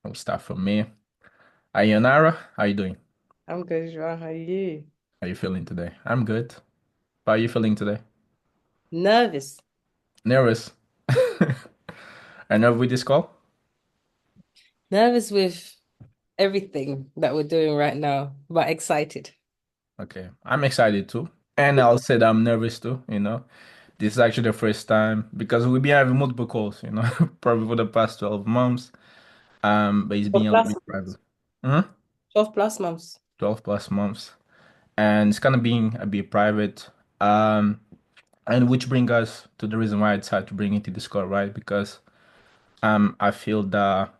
We'll start from me. Hi, Yonara. How you doing? I'm good, Joao. How are you? How you feeling today? I'm good. How are you feeling today? Nervous. Nervous. I know with this call. Nervous with everything that we're doing right now, but excited. Okay, I'm excited too. And I'll say that I'm nervous too. This is actually the first time because we've been having multiple calls, probably for the past 12 months. But it's been 12 a little plus bit private. months. Mhm. 12 plus months. 12 plus months. And it's kind of being a bit private. Um, and which bring us to the reason why I decided to bring it to this call, right? Because I feel that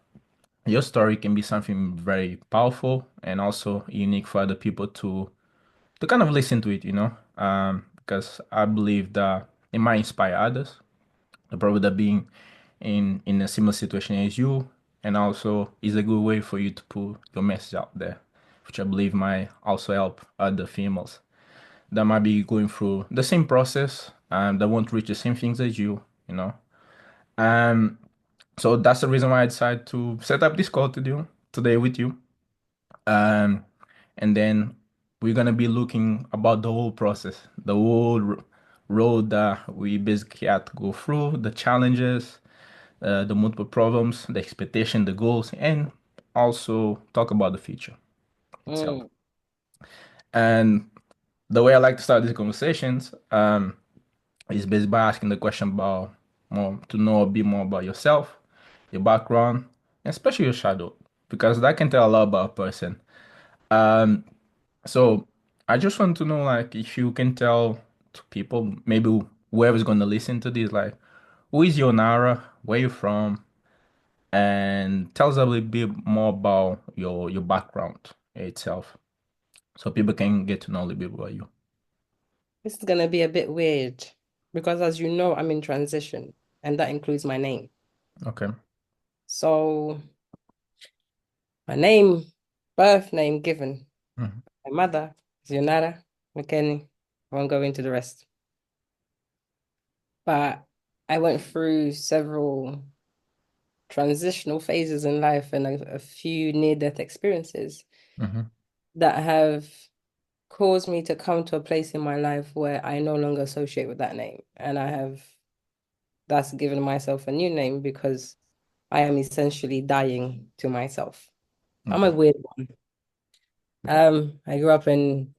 your story can be something very powerful and also unique for other people to kind of listen to it. Because I believe that it might inspire others, the probably that being in a similar situation as you, and also is a good way for you to put your message out there, which I believe might also help other females that might be going through the same process and that want to reach the same things as you. Um, so that's the reason why I decided to set up this call today with you. Um, and then we're gonna be looking about the whole process, the whole road that we basically had to go through, the challenges, the multiple problems, the expectation, the goals, and also talk about the future itself. Mm. And the way I like to start these conversations, is basically by asking the question about more to know a bit more about yourself, your background, and especially your shadow, because that can tell a lot about a person. Um, So I just want to know, like, if you can tell to people, maybe whoever's going to listen to this, like, who is Yonara, where you from, and tell us a little bit more about your background itself, so people can get to know a little bit about you. This is going to be a bit weird because, as you know, I'm in transition and that includes my name. Okay. So, my name, birth name given, Mhm. my mother is Yonara McKinney. I won't go into the rest. But I went through several transitional phases in life and a few near-death experiences Mhm. that have caused me to come to a place in my life where I no longer associate with that name. And I have thus given myself a new name because I am essentially dying to myself. I'm a Okay. weird one. I grew up in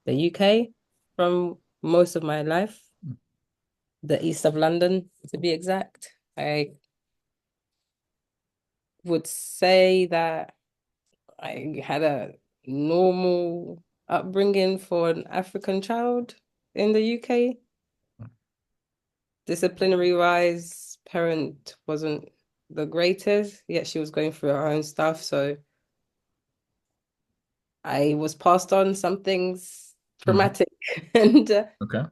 the UK from most of my life, the east of London to be exact. I would say that I had a normal upbringing for an African child in the UK. Disciplinary wise, parent wasn't the greatest, yet she was going through her own stuff. So I was passed on some things Mhm. traumatic. And Okay.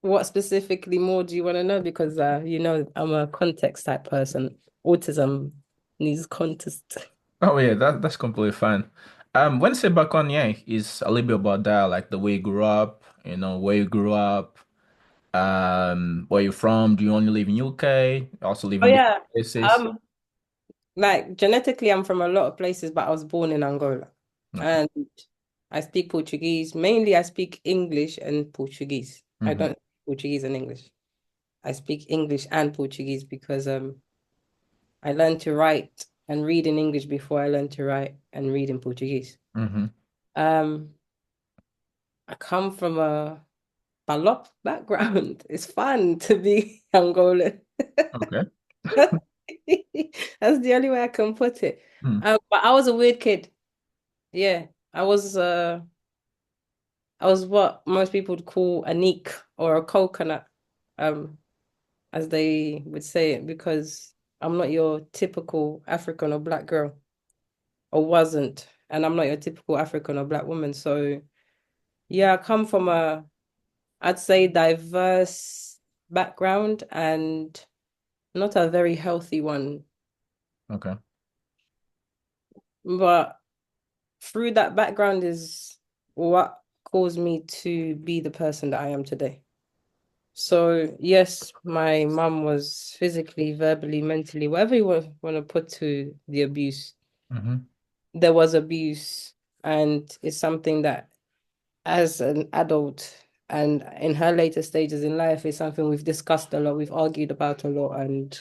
what specifically more do you want to know? Because I'm a context type person. Autism needs context. Oh yeah, that's completely fine. When you say back on, yeah, is a little bit about that, like the way you grew up, where you grew up. Where you from? Do you only live in UK? Also live Oh in different yeah. places? Um, like genetically, I'm from a lot of places, but I was born in Angola. Okay. And I speak Portuguese. Mainly, I speak English and Portuguese. I Mm-hmm. don't speak Portuguese and English. I speak English and Portuguese because I learned to write and read in English before I learned to write and read in Portuguese. Mm-hmm. Um, I come from a Balop background. It's fun to be Angolan. Okay. That's the only way I can put it. Mm. But I was a weird kid. Yeah, I was what most people would call a neek or a coconut, um, as they would say it, because I'm not your typical African or black girl, or wasn't, and I'm not your typical African or black woman. So yeah, I come from I'd say diverse background and not a very healthy one. Okay. But through that background is what caused me to be the person that I am today. So yes, my mum was physically, verbally, mentally, whatever you want to put to the abuse, Mm-hmm. there was abuse, and it's something that as an adult and in her later stages in life is something we've discussed a lot, we've argued about a lot and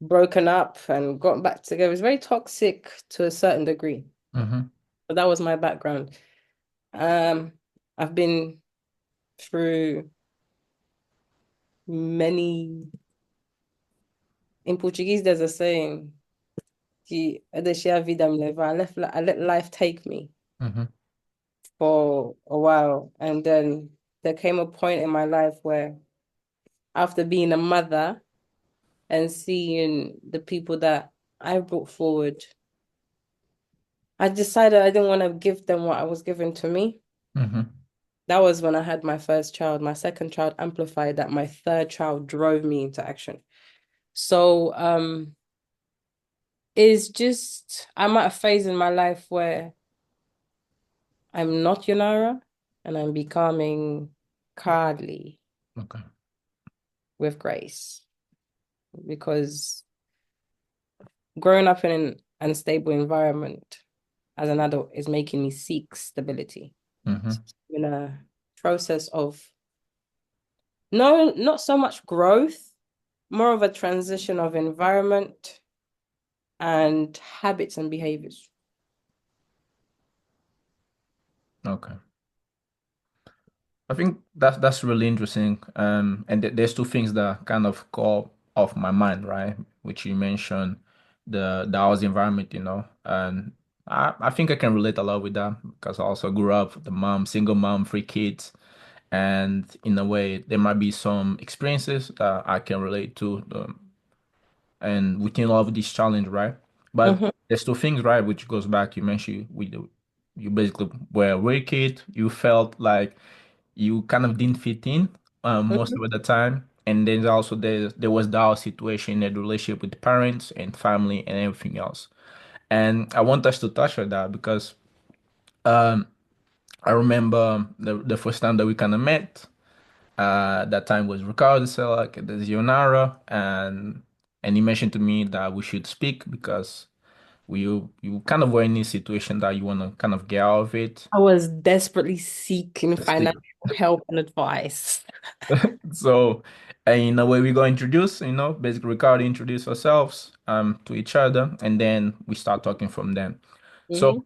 broken up and gotten back together. It's very toxic to a certain degree. Mm-hmm. But that was my background. Um, I've been through many, in Portuguese, there's a saying, que eu deixei a vida me levar. I let life take me Mm-hmm. for a while. And then there came a point in my life where after being a mother and seeing the people that I brought forward, I decided I didn't want to give them what I was given to me. Mm-hmm. That was when I had my first child. My second child amplified that. My third child drove me into action. So, it's just I'm at a phase in my life where I'm not Yonara and I'm becoming Cardly Okay. with grace because growing up in an unstable environment as an adult is making me seek stability. Mm-hmm. So I'm in a process of no, not so much growth, more of a transition of environment and habits and behaviors. Okay. I think that's really interesting. And there's two things that kind of go off my mind, right? Which you mentioned, the house environment, and I think I can relate a lot with that because I also grew up with the mom, single mom, three kids, and in a way there might be some experiences that I can relate to, and within all of this challenge, right? But Mm-hmm, there's two things, right? Which goes back, you mentioned you basically were a weird kid. You felt like you kind of didn't fit in most mm-hmm. of the time. And then also there was the whole situation in the relationship with parents and family and everything else. And I want us to touch on that because um, I remember the first time that we kind of met. That time was Ricardo, so like there's Yonara, and he mentioned to me that we should speak because you kind of were in this situation that you want to kind of get out of it. I was desperately seeking Speak. financial help and advice. So, in a way, we got introduced, basically Ricardo introduced ourselves to each other, and then we start talking from then. So, Hmm.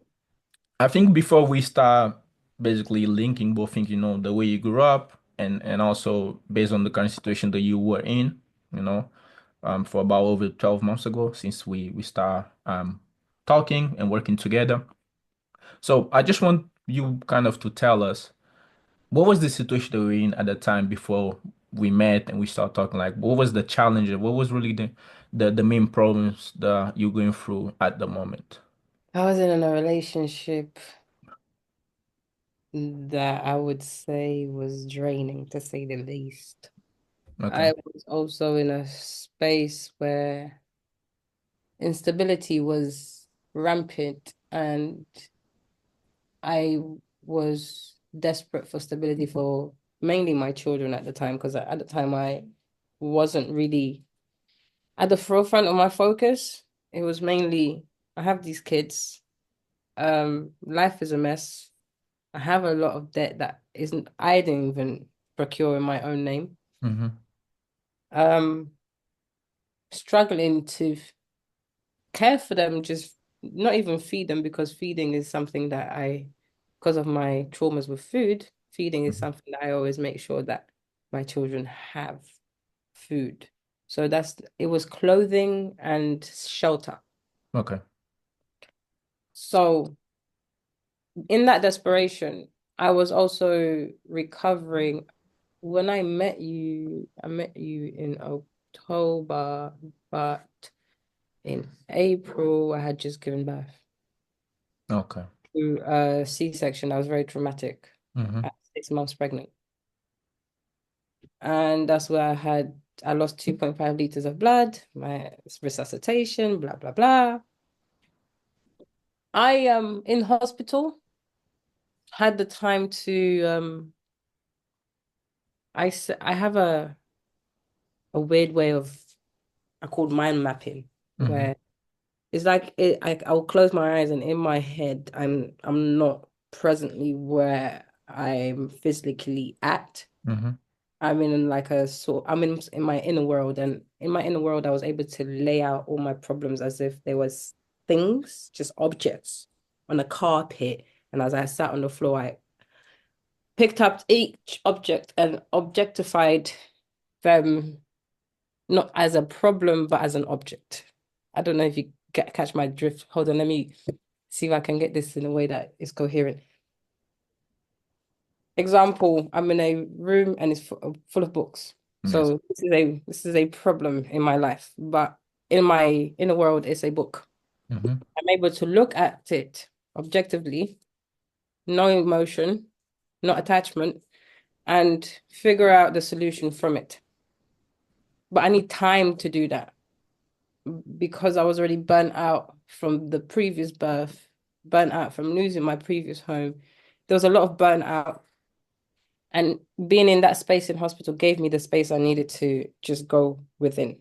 I think before we start basically linking both things, the way you grew up and also based on the current situation that you were in, for about over 12 months ago since we start talking and working together. So, I just want you kind of to tell us what was the situation that we were in at the time before we met and we started talking? Like, what was the challenge? What was really the main problems that you're going through at the moment? I was in a relationship that I would say was draining, to say the least. Okay. I was also in a space where instability was rampant, and I was desperate for stability for mainly my children at the time, because at the time I wasn't really at the forefront of my focus. It was mainly, I have these kids. Life is a mess. I have a lot of debt that isn't I didn't even procure in my own name. Mm-hmm. Um, Struggling to care for them, just not even feed them, because feeding is something that because of my traumas with food, feeding is something that I always make sure that my children have food. So it was clothing and shelter. Okay. So in that desperation, I was also recovering. When I met you in October, but in April, I had just given birth Okay. to a C-section. That was very traumatic Mm-hmm. at 6 months pregnant. And that's where I lost 2.5 liters of blood, my resuscitation, blah, blah, blah. I in hospital had the time to I have a weird way of I called mind mapping Mm-hmm. where it's like I'll close my eyes and in my head I'm not presently where I'm physically at. Mm-hmm. I'm in like a sort I'm in my inner world, and in my inner world I was able to lay out all my problems as if there was things, just objects on a carpet. And as I sat on the floor, I picked up each object and objectified them, not as a problem, but as an object. I don't know if you catch my drift. Hold on, let me see if I can get this in a way that is coherent. Example, I'm in a room and it's full of books. Yes. So this is a problem in my life, but in my inner world, it's a book. Mm-hmm. I'm able to look at it objectively, no emotion, not attachment, and figure out the solution from it. But I need time to do that because I was already burnt out from the previous birth, burnt out from losing my previous home. There was a lot of burnout. And being in that space in hospital gave me the space I needed to just go within.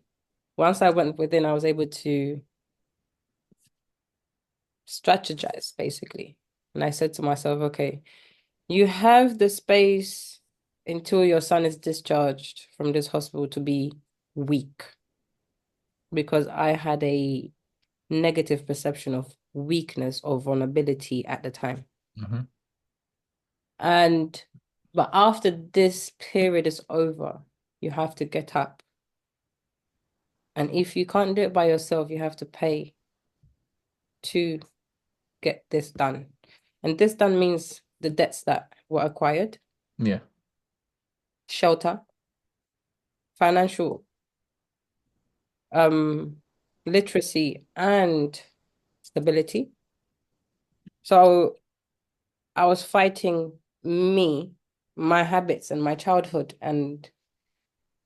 Once I went within, I was able to strategize basically. And I said to myself, okay, you have the space until your son is discharged from this hospital to be weak, because I had a negative perception of weakness or vulnerability at the time. Mm-hmm. And but after this period is over, you have to get up. And if you can't do it by yourself, you have to pay to get this done. And this done means the debts that were acquired, Yeah. shelter, financial, um, literacy, and stability. So I was fighting me, my habits, and my childhood, and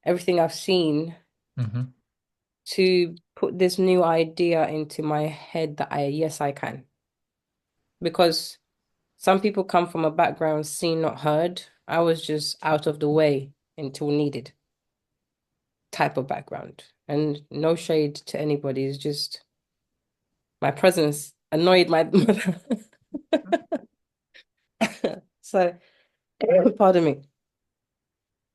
everything I've seen Mm-hmm. to put this new idea into my head that yes, I can. Because some people come from a background seen, not heard. I was just out of the way until needed type of background. And no shade to anybody, it's just my presence annoyed my mother. So, pardon me.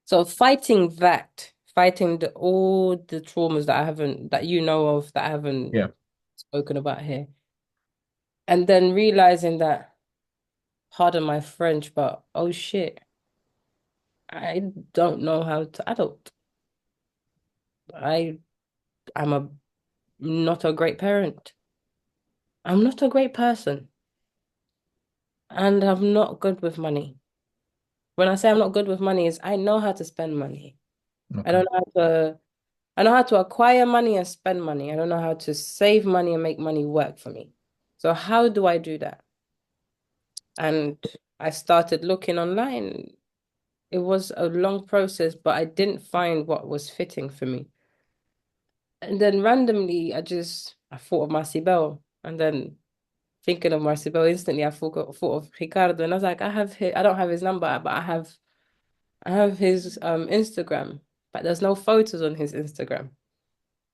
So fighting that, fighting all the traumas that I haven't, that you know of, that I haven't Yeah. spoken about here, and then realizing that, pardon my French, but oh shit, I don't know how to adult. I I'm a not a great parent. I'm not a great person, and I'm not good with money. When I say I'm not good with money, is I know how to spend money. I Okay. don't know how to I know how to acquire money and spend money. I don't know how to save money and make money work for me. So how do I do that? And I started looking online. It was a long process, but I didn't find what was fitting for me. And then randomly, I thought of Marcibel, and then thinking of Marcibel instantly, thought of Ricardo, and I was like, I don't have his number, but I have his Instagram, but there's no photos on his Instagram.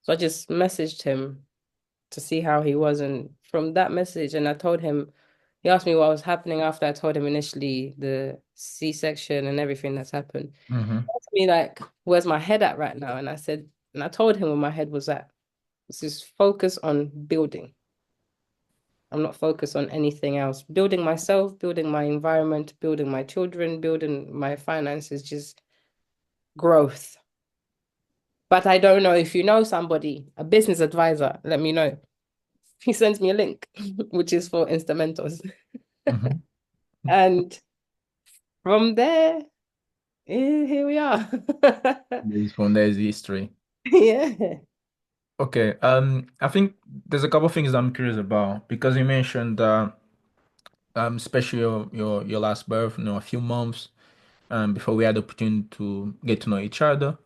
So I just messaged him to see how he was, and from that message, and I told him, he asked me what was happening after I told him initially the C-section and everything that's happened. Mm-hmm. He asked me like, where's my head at right now? And I told him where my head was at. This is focus on building. I'm not focused on anything else. Building myself, building my environment, building my children, building my finances, just growth. But I don't know if you know somebody, a business advisor, let me know. He sends me a link, which is for Instrumentals. Mm-hmm. And from there, here we are. This from there's history. Yeah. Okay. I think there's a couple of things I'm curious about because you mentioned especially your last birth, a few months before we had the opportunity to get to know each other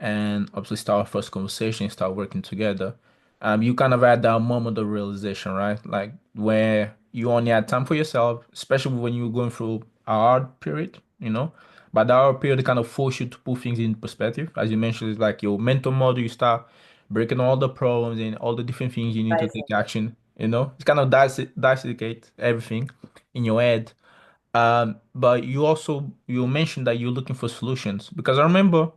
and obviously start our first conversation, start working together. You kind of had that moment of realization, right? Like where you only had time for yourself, especially when you were going through a hard period. But that hour period kind of force you to put things in perspective. As you mentioned, it's like your mental model, you start breaking all the problems and all the different things you need to take action. It's kind of dissecate everything in your head. But you mentioned that you're looking for solutions because I remember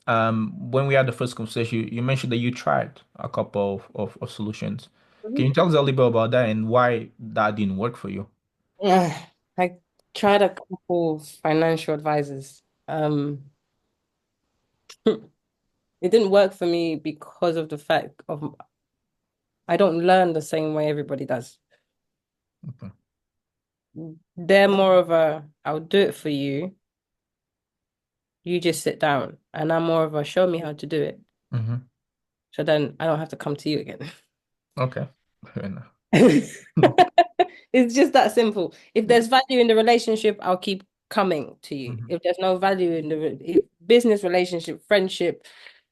when we had the first conversation, you mentioned that you tried a couple of solutions. Can Mhm. you tell us a little bit about that and why that didn't work for you? I tried a couple of financial advisors. It didn't work for me because of the fact of I don't learn the same way everybody does. Okay. They're more of a, I'll do it for you. You just sit down. And I'm more of a, show me how to do it. Mm-hmm. So then I don't have to come to you again. Okay. Fair enough. It's just that simple. If there's value in the relationship, I'll keep coming to you. Mm-hmm. If there's no value in the business relationship, friendship,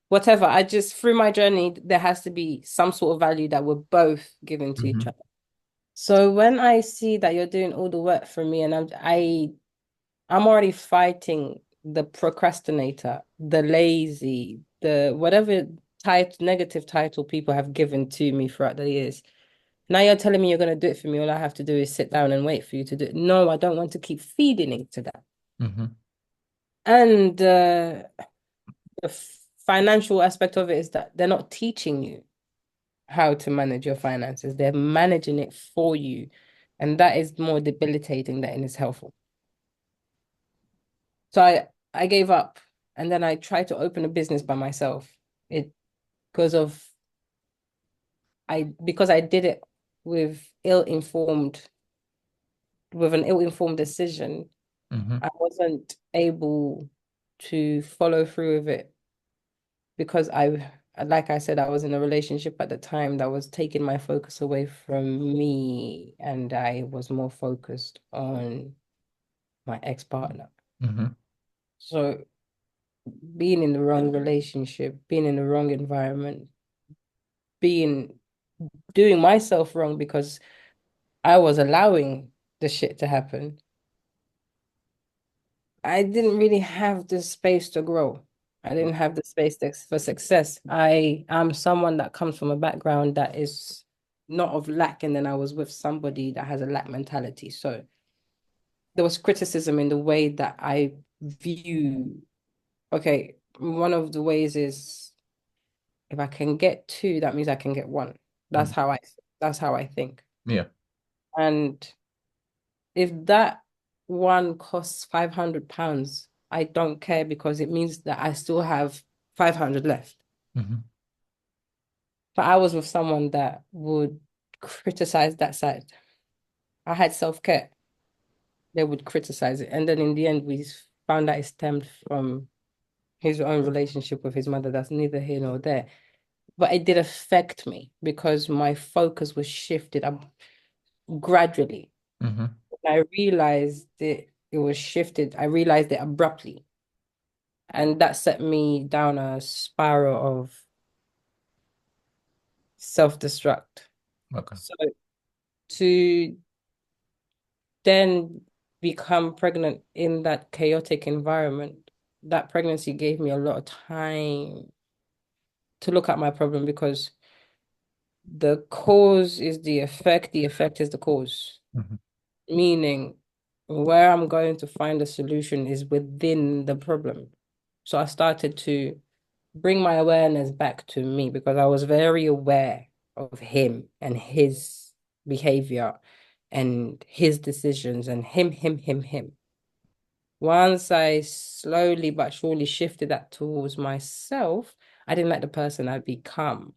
whatever, I just, through my journey, there has to be some sort of value that we're both giving to each Mm-hmm. other. So when I see that you're doing all the work for me and I'm already fighting the procrastinator, the lazy, the whatever negative title people have given to me throughout the years. Now you're telling me you're going to do it for me. All I have to do is sit down and wait for you to do it. No, I don't want to keep feeding into that. Mm-hmm. And the financial aspect of it is that they're not teaching you how to manage your finances. They're managing it for you. And that is more debilitating than it is helpful. So I gave up and then I tried to open a business by myself. It because of because I did it with an ill-informed decision. Mm-hmm. I wasn't able to follow through with it because like I said, I was in a relationship at the time that was taking my focus away from me, and I was more focused on my ex-partner. Mm-hmm. So being in the wrong relationship, being in the wrong environment, being doing myself wrong because I was allowing the shit to happen. I didn't really have the space to grow. I didn't have the space for success. I am someone that comes from a background that is not of lack, and then I was with somebody that has a lack mentality. So there was criticism in the way that I view. Okay, one of the ways is if I can get two, that means I can get one. That's Mm-hmm. how I that's how I think. Yeah. And if that one costs £500, I don't care because it means that I still have 500 left. Mm-hmm. But I was with someone that would criticize that side. I had self-care. They would criticize it. And then in the end, we found that it stemmed from his own relationship with his mother. That's neither here nor there. But it did affect me because my focus was shifted up gradually. Mm-hmm. I realized it was shifted. I realized it abruptly. And that set me down a spiral of self-destruct. Okay. So to then become pregnant in that chaotic environment, that pregnancy gave me a lot of time to look at my problem because the cause is the effect is the cause. Mm-hmm. Meaning, where I'm going to find a solution is within the problem. So I started to bring my awareness back to me because I was very aware of him and his behavior and his decisions and him. Once I slowly but surely shifted that towards myself, I didn't like the person I'd become.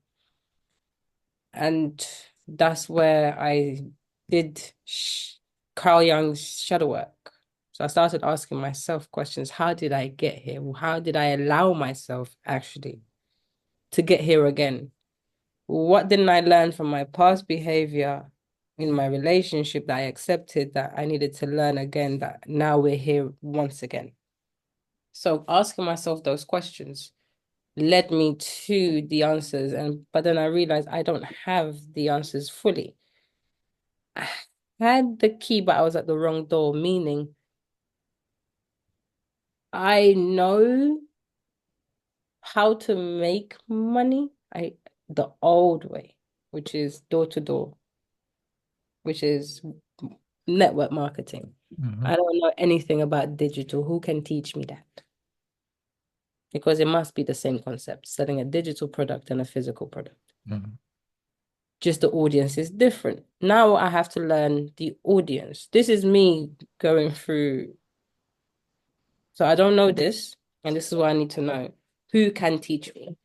And that's where I did Carl Jung's shadow work. So I started asking myself questions. How did I get here? How did I allow myself actually to get here again? What didn't I learn from my past behavior in my relationship that I accepted that I needed to learn again, that now we're here once again? So asking myself those questions led me to the answers, and but then I realized I don't have the answers fully. I had the key, but I was at the wrong door, meaning I know how to make money. I the old way, which is door to door, which is network marketing. Hmm. I don't know anything about digital. Who can teach me that? Because it must be the same concept, selling a digital product and a physical product. Hmm. Just the audience is different. Now I have to learn the audience. This is me going through. So I don't know this, and this is what I need to know. Who can teach me?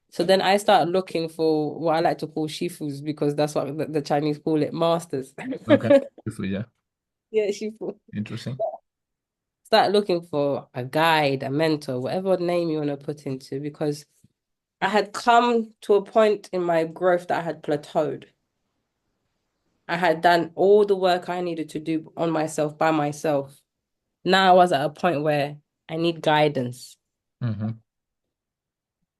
So then I start looking for what I like to call shifus because that's what the Chinese call it, masters. Okay. Beautiful, yeah. Yeah, shifu. Interesting. Start looking for a guide, a mentor, whatever name you want to put into, because I had come to a point in my growth that I had plateaued. I had done all the work I needed to do on myself by myself. Now I was at a point where I need guidance. Hmm.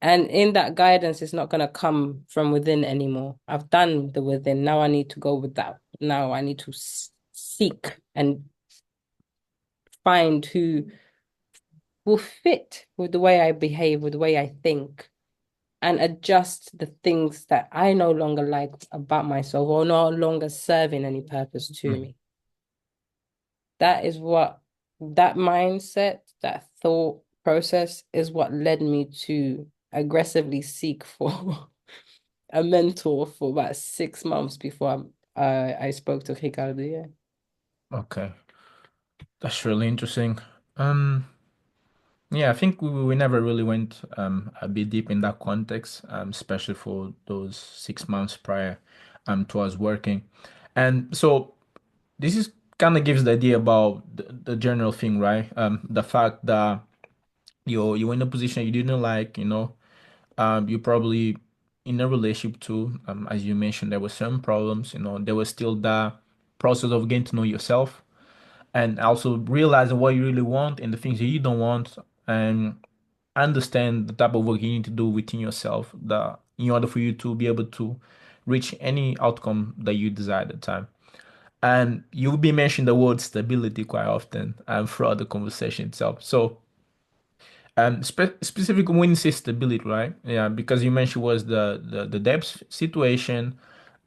And in that guidance, it's not going to come from within anymore. I've done the within. Now I need to go with that. Now I need to seek and find who will fit with the way I behave, with the way I think, and adjust the things that I no longer like about myself or no longer serving any purpose to Hmm. me. That is what that mindset, that thought process is what led me to aggressively seek for a mentor for about 6 months before I spoke to Ricardo. Yeah. Okay. That's really interesting. Um, yeah, I think we never really went a bit deep in that context, especially for those 6 months prior to us working. And so this is kind of gives the idea about the general thing, right? The fact that you're in a position you didn't like, you probably in a relationship too, as you mentioned, there were some problems, there was still the process of getting to know yourself and also realizing what you really want and the things that you don't want and understand the type of work you need to do within yourself that in order for you to be able to reach any outcome that you desire at the time. And you'll be mentioning the word stability quite often throughout the conversation itself. So specific when you say stability, right? Yeah, because you mentioned was the debt situation.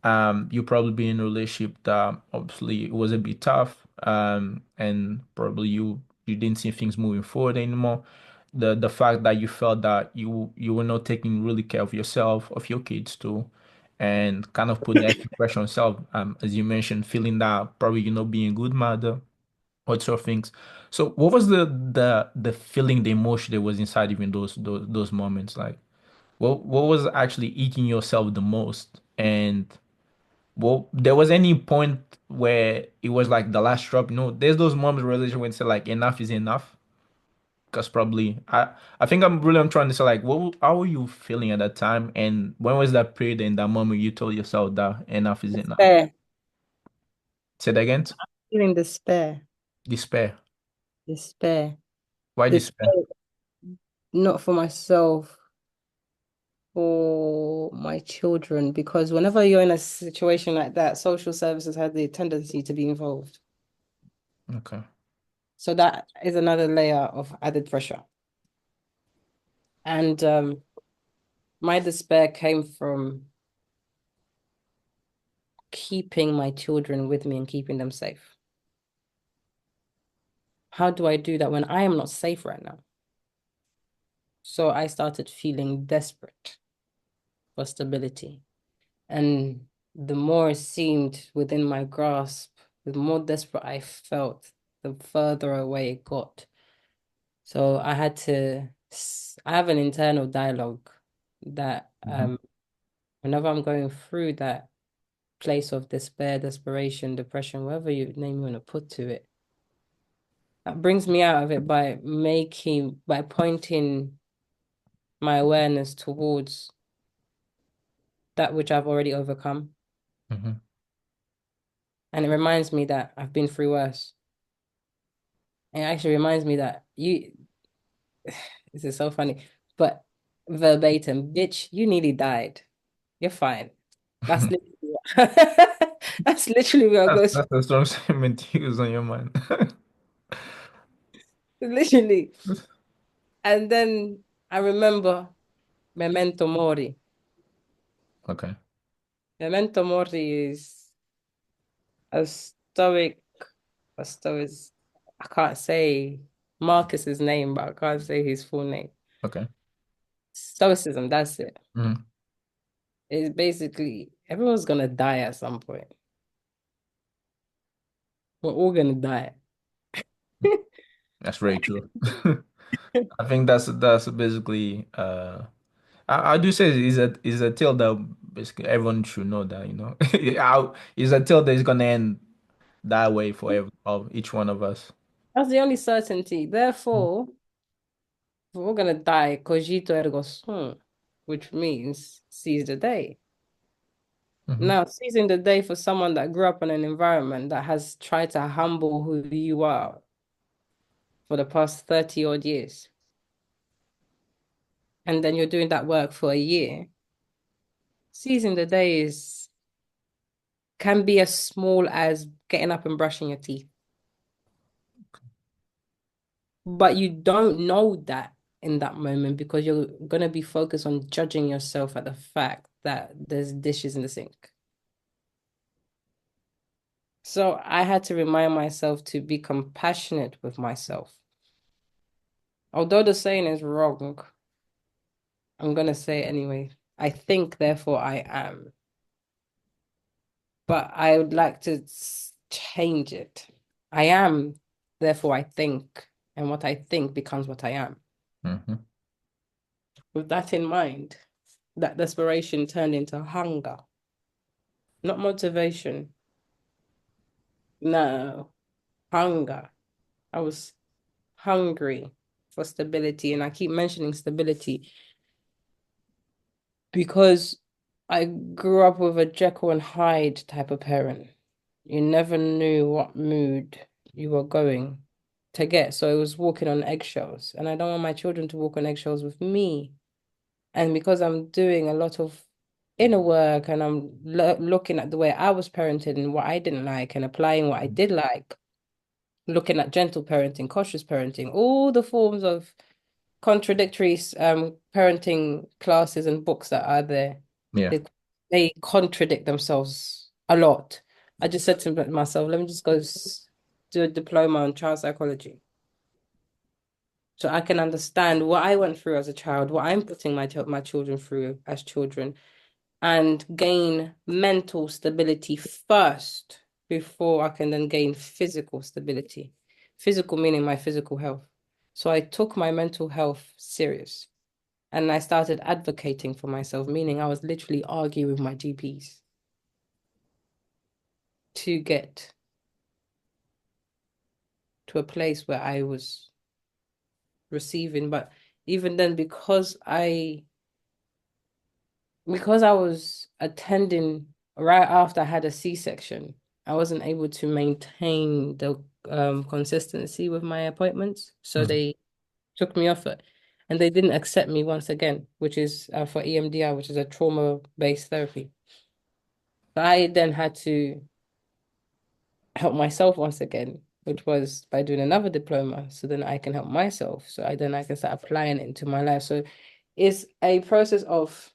You probably be in a relationship that obviously it was a bit tough. And probably you didn't see things moving forward anymore. The fact that you felt that you were not taking really care of yourself, of your kids too, and kind of put the extra pressure on yourself. As you mentioned, feeling that probably you're not being a good mother what sort of things. So what was the feeling, the emotion that was inside even those moments? Like what was actually eating yourself the most? And well, there was any point where it was like the last drop, there's those moments in relation when it's like enough is enough. Because probably I think I'm trying to say like how were you feeling at that time? And when was that period in that moment you told yourself that enough is enough? Despair. Say that again? Feeling despair. Despair. Despair. Why despair? Despair. Not for myself, for my children, because whenever you're in a situation like that, social services have the tendency to be involved. Okay. So that is another layer of added pressure. And my despair came from keeping my children with me and keeping them safe. How do I do that when I am not safe right now? So I started feeling desperate for stability. And the more it seemed within my grasp, the more desperate I felt, the further away it got. So I had to, I have an internal dialogue that Mhm. whenever I'm going through that place of despair, desperation, depression, whatever you name you want to put to it, that brings me out of it by pointing my awareness towards that which I've already overcome. Mhm. And it reminds me that I've been through worse. And it actually reminds me that this is so funny, but verbatim, bitch, you nearly died. You're fine. That's literally that's literally what That's goes. that's a strong statement to use on your mind. literally. And then I remember Memento Mori. Okay. Memento Mori is a stoic, a stoic, I can't say Marcus's name, but I can't say his full name. Okay. Stoicism, that's it. Mhm. It's basically everyone's gonna die at some point. We're all gonna die. That's very true. I think that's basically I do say is a tale that basically everyone should know that, you know. It's a tale that is gonna end that way for of each one of us. That's the only certainty. Therefore, we're all gonna die cogito ergo sum, which means seize the day. Hmm. Now, seizing the day for someone that grew up in an environment that has tried to humble who you are for the past 30 odd years, and then you're doing that work for a year, seizing the day is can be as small as getting up and brushing your teeth. But you don't know that in that moment because you're gonna be focused on judging yourself at the fact that there's dishes in the sink. So I had to remind myself to be compassionate with myself. Although the saying is wrong, I'm gonna say it anyway. I think, therefore I am. But I would like to change it. I am, therefore I think, and what I think becomes what I am. Hmm. With that in mind, that desperation turned into hunger, not motivation. No, hunger. I was hungry for stability, and I keep mentioning stability because I grew up with a Jekyll and Hyde type of parent. You never knew what mood you were going to get. So it was walking on eggshells. And I don't want my children to walk on eggshells with me. And because I'm doing a lot of inner work and I'm looking at the way I was parented and what I didn't like and applying what I did like, looking at gentle parenting, cautious parenting, all the forms of contradictory parenting classes and books that are there. Yeah. They they contradict themselves a lot. I just said to myself, let me just go do a diploma on child psychology so I can understand what I went through as a child, what I'm putting my children through as children, and gain mental stability first before I can then gain physical stability. Physical meaning my physical health. So I took my mental health serious and I started advocating for myself, meaning I was literally arguing with my GPs to get to a place where I was receiving. But even then, because I was attending right after I had a C-section, I wasn't able to maintain the consistency with my appointments. So Mhm. they took me off it. And they didn't accept me once again, which is for EMDR, which is a trauma-based therapy. So I then had to help myself once again, which was by doing another diploma. So then I can help myself. So I can start applying it into my life. So it's a process of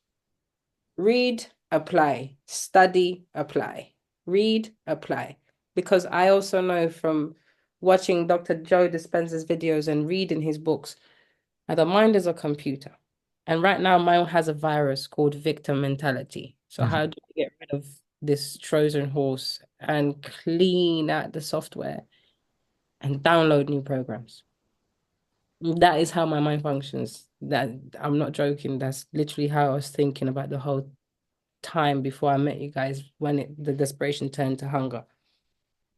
read, apply, study, apply, read, apply. Because I also know from watching Dr. Joe Dispenza's videos and reading his books that the mind is a computer. And right now, mine has a virus called victim mentality. So, how Mhm. do we get rid of this Trojan horse and clean out the software and download new programs? That is how my mind functions. That I'm not joking. That's literally how I was thinking about the whole time before I met you guys when the desperation turned to hunger.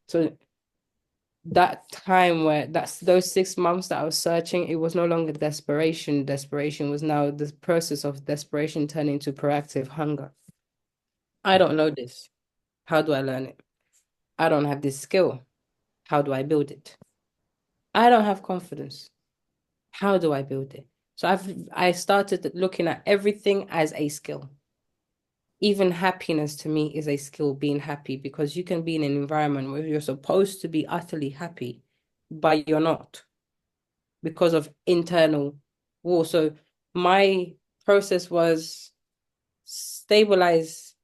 So that time where that's those 6 months that I was searching, it was no longer desperation. Desperation was now the process of desperation turning to proactive hunger. I don't know this. How do I learn it? I don't have this skill. How do I build it? I don't have confidence. How do I build it? So I started looking at everything as a skill. Even happiness to me is a skill, being happy, because you can be in an environment where you're supposed to be utterly happy, but you're not. because of internal war. So my process was stabilize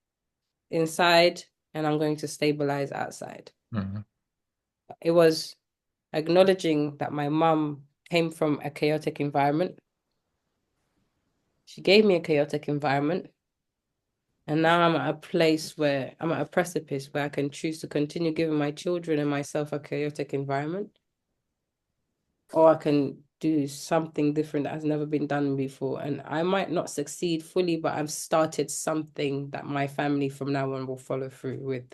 inside and I'm going to stabilize outside. Hmm. It was acknowledging that my mum came from a chaotic environment. She gave me a chaotic environment. And now I'm at a place where I'm at a precipice where I can choose to continue giving my children and myself a chaotic environment, or I can do something different that has never been done before. And I might not succeed fully, but I've started something that my family from now on will follow through with.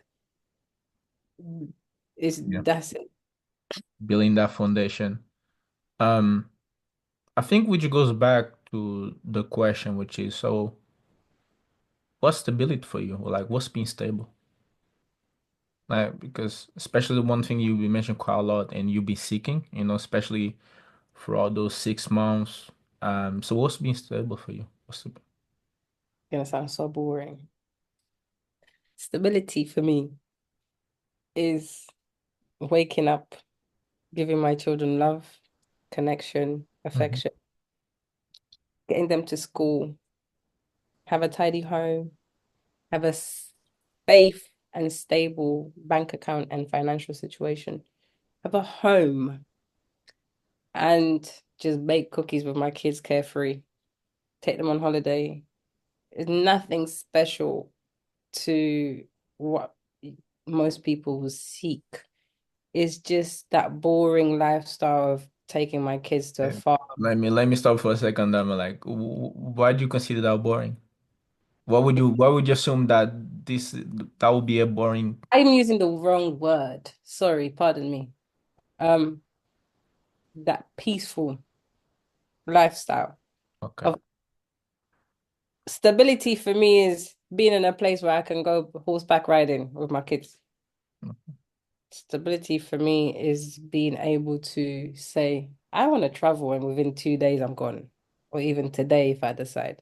Is Yeah, that's it. building that foundation. Um, I think which goes back to the question, which is so what's stability for you? Or like what's being stable? Like because especially one thing you mentioned quite a lot and you've been seeking, especially throughout those 6 months. So what's been stable for you? Gonna sound so boring. Stability for me is waking up, giving my children love, connection, Mhm. affection, getting them to school, have a tidy home, have a safe and stable bank account and financial situation, have a home, and just bake cookies with my kids carefree, take them on holiday. It's nothing special to what most people will seek. It's just that boring lifestyle of taking my kids to a Okay. farm. Let me stop for a second. I'm like, why do you consider that boring? Why would you assume that that would be a boring? I'm using the wrong word. Sorry, pardon me. Um, that peaceful lifestyle Okay. of stability for me is being in a place where I can go horseback riding with my kids. Stability for me is being able to say, I want to travel, and within 2 days I'm gone, or even today if I decide.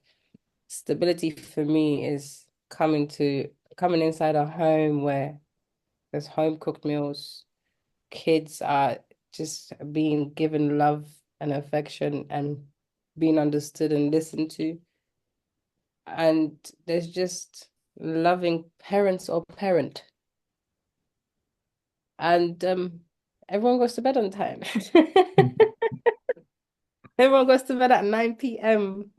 Stability for me is coming inside a home where there's home cooked meals, kids are just being given love and affection and being understood and listened to. And there's just loving parents or parent. And everyone goes to bed on time. Everyone goes to bed at 9 p.m.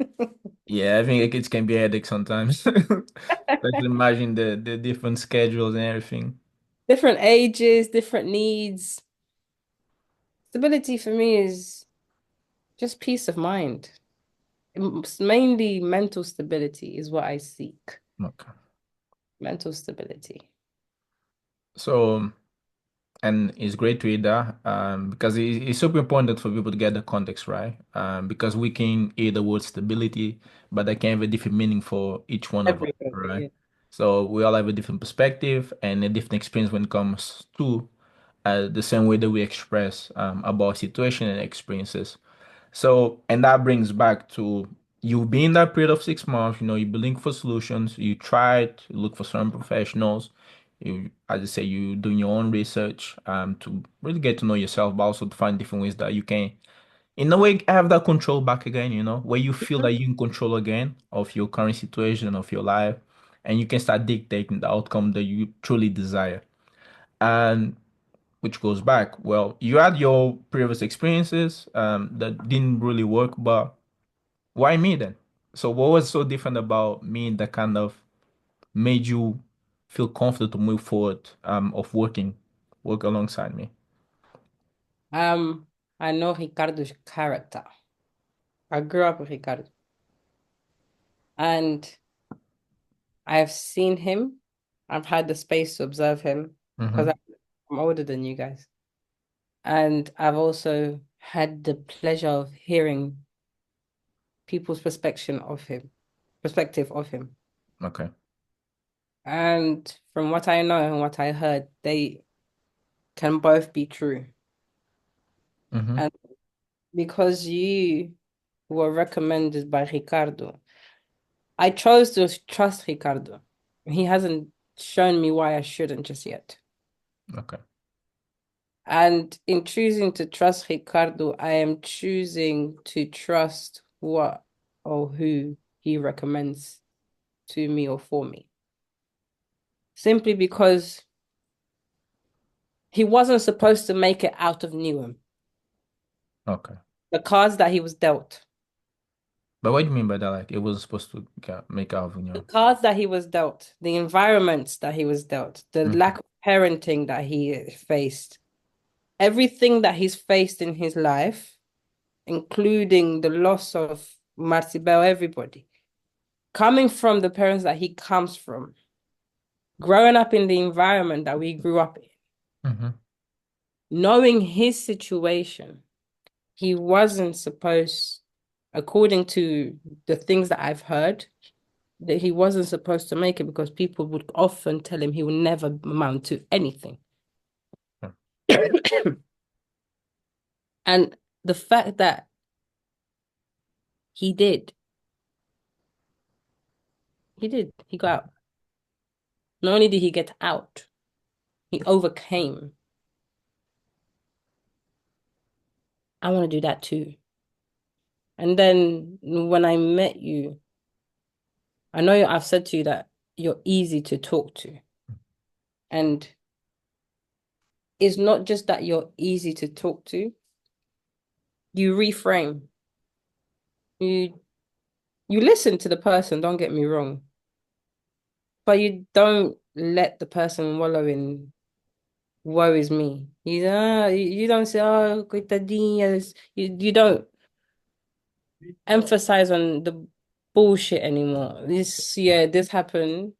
Yeah, I think it can be a headache sometimes. Especially imagine the different schedules and everything. Different ages, different needs. Stability for me is just peace of mind. It's mainly mental stability is what I seek. Okay. Mental stability. So, and it's great to hear that because it's super important for people to get the context right. Because we can hear the word stability, but they can have a different meaning for each one of us, Everything. right? Yeah. So we all have a different perspective and a different experience when it comes to the same way that we express about situation and experiences. So, and that brings back to you being that period of 6 months, you've been looking for solutions, you tried to look for some professionals, as I say, you doing your own research to really get to know yourself, but also to find different ways that you can, in a way, have that control back again, where you feel that you're in control again of your current situation, of your life, and you can start dictating the outcome that you truly desire. And which goes back. Well, you had your previous experiences that didn't really work, but why me then? So what was so different about me that kind of made you feel confident to move forward of work alongside me? Um, I know Ricardo's character. I grew up with Ricardo and I've seen him. I've had the space to observe him because Mm-hmm. I'm older than you guys. And I've also had the pleasure of hearing people's perspective of him. Okay. And from what I know and what I heard, they can both be true. Mm-hmm. And because you were recommended by Ricardo, I chose to trust Ricardo. He hasn't shown me why I shouldn't just yet. Okay. And in choosing to trust Ricardo, I am choosing to trust what or who he recommends to me or for me. Simply because he wasn't supposed to make it out of Newham. Okay. The cards that he was dealt, But what do you mean by that? Like it was supposed to make the Alvin. cards that he was dealt, the environments that he was dealt, the Mm-hmm. lack of parenting that he faced, everything that he's faced in his life, including the loss of Marcibel, everybody, coming from the parents that he comes from, growing up in the environment that we grew up in, Mm-hmm. knowing his situation, he wasn't supposed, according to the things that I've heard, that he wasn't supposed to make it because people would often tell him he will never amount to anything. And the fact that he did, he got out. Not only did he get out, he overcame. I want to do that too. And then when I met you, I know I've said to you that you're easy to talk to. And it's not just that you're easy to talk to, you reframe. You you listen to the person, don't get me wrong, but you don't let the person wallow in worries me. You don't say, oh, coitadinhas. You don't emphasize on the bullshit anymore. This happened,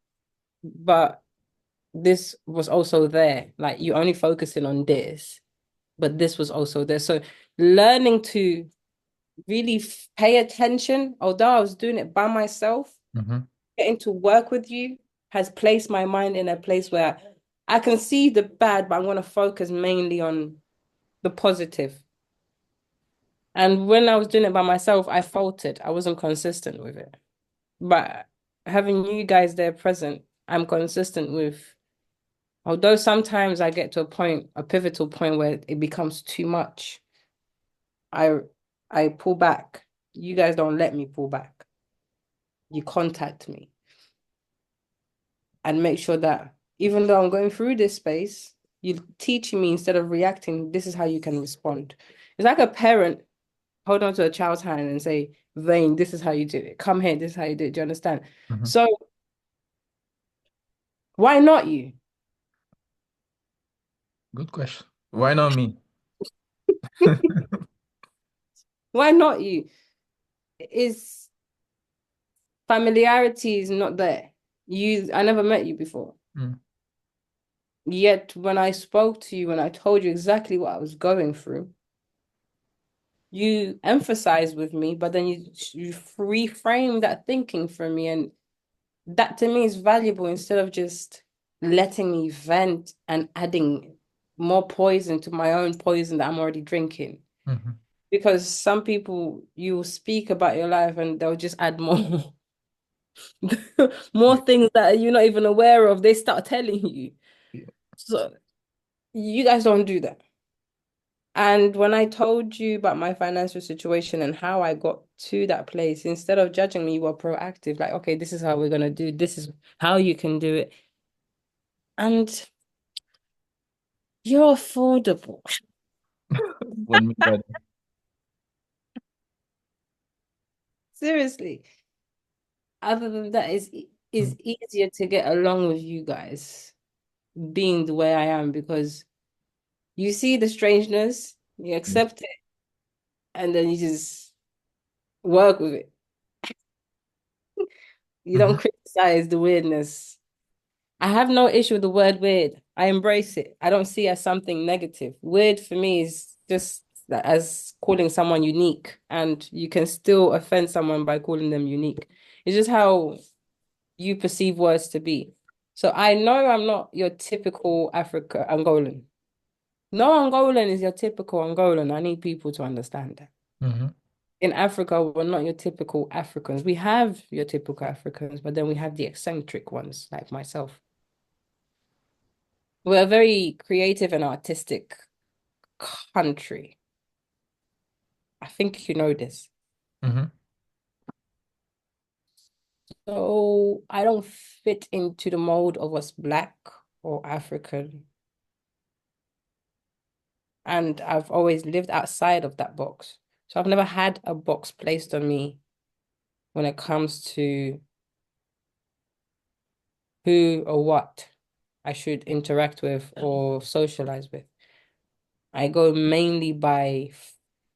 but this was also there. Like you only focusing on this, but this was also there. So learning to really pay attention, although I was doing it by myself, Mm-hmm. getting to work with you has placed my mind in a place where I can see the bad, but I'm going to focus mainly on the positive. And when I was doing it by myself, I faltered. I wasn't consistent with it. But having you guys there present, I'm consistent with, although sometimes I get to a pivotal point where it becomes too much, I I pull back. You guys don't let me pull back. You contact me and make sure that even though I'm going through this space, you're teaching me instead of reacting, this is how you can respond. It's like a parent hold on to a child's hand and say, Vane, this is how you do it. Come here, this is how you do it. Do you understand? Mm-hmm. So why not you? Good question. Why not me? Why not you? Is familiarity is not there. I never met you before. Mm. Yet when I spoke to you, when I told you exactly what I was going through, you emphasized with me, but then you reframe that thinking for me, and that to me is valuable instead of just letting me vent and adding more poison to my own poison that I'm already drinking. Mm-hmm. Because some people you will speak about your life and they'll just add more more Yeah. things that you're not even aware of. They start telling you. Yeah. So you guys don't do that. And when I told you about my financial situation and how I got to that place, instead of judging me, you were proactive. Like, okay, this is how we're gonna do. This is how you can do it. And you're affordable. What do you mean by that? Seriously. Other than that, Mm. it's easier to get along with you guys being the way I am because you see the strangeness, you Yeah. accept it, and then you just work with it. You Mm-hmm. don't criticize the weirdness. I have no issue with the word weird. I embrace it. I don't see it as something negative. Weird for me is just as calling someone unique, and you can still offend someone by calling them unique. It's just how you perceive words to be. So I know I'm not your typical Africa Angolan. No Angolan is your typical Angolan. I need people to understand that. Mm-hmm. In Africa, we're not your typical Africans. We have your typical Africans, but then we have the eccentric ones, like myself. We're very creative and artistic. country. I think you know this. Mm-hmm. So I don't fit into the mold of what's black or African. And I've always lived outside of that box. So I've never had a box placed on me when it comes to who or what I should interact with or socialize with. I go mainly by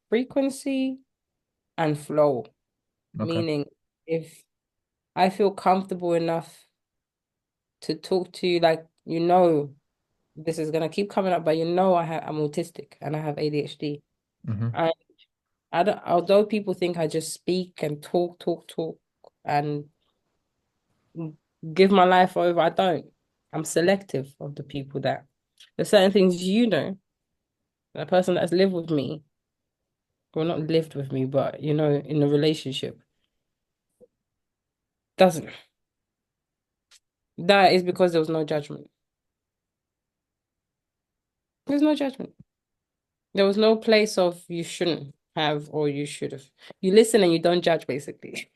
frequency and flow, Okay. meaning if I feel comfortable enough to talk to you, like, this is gonna keep coming up, but I'm autistic and I have ADHD. Mm-hmm. And I don't, although people think I just speak and talk, and give my life over, I don't. I'm selective of the people that there's certain things the person that's lived with me, well, not lived with me, but in a relationship, doesn't. That is because there was no judgment. There's no judgment. There was no place of you shouldn't have or you should have. You listen and you don't judge, basically.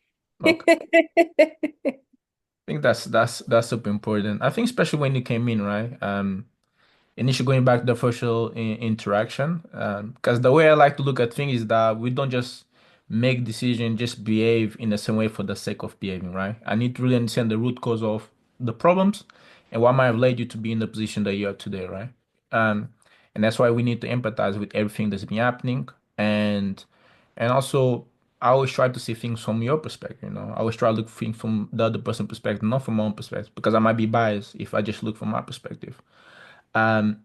Okay. I think that's super important. I think especially when you came in, right? Initially going back to the social interaction, because the way I like to look at things is that we don't just make decisions, just behave in the same way for the sake of behaving, right? I need to really understand the root cause of the problems and what might have led you to be in the position that you are today, right? Um, and that's why we need to empathize with everything that's been happening, and also I always try to see things from your perspective, I always try to look things from the other person's perspective, not from my own perspective, because I might be biased if I just look from my perspective. Um,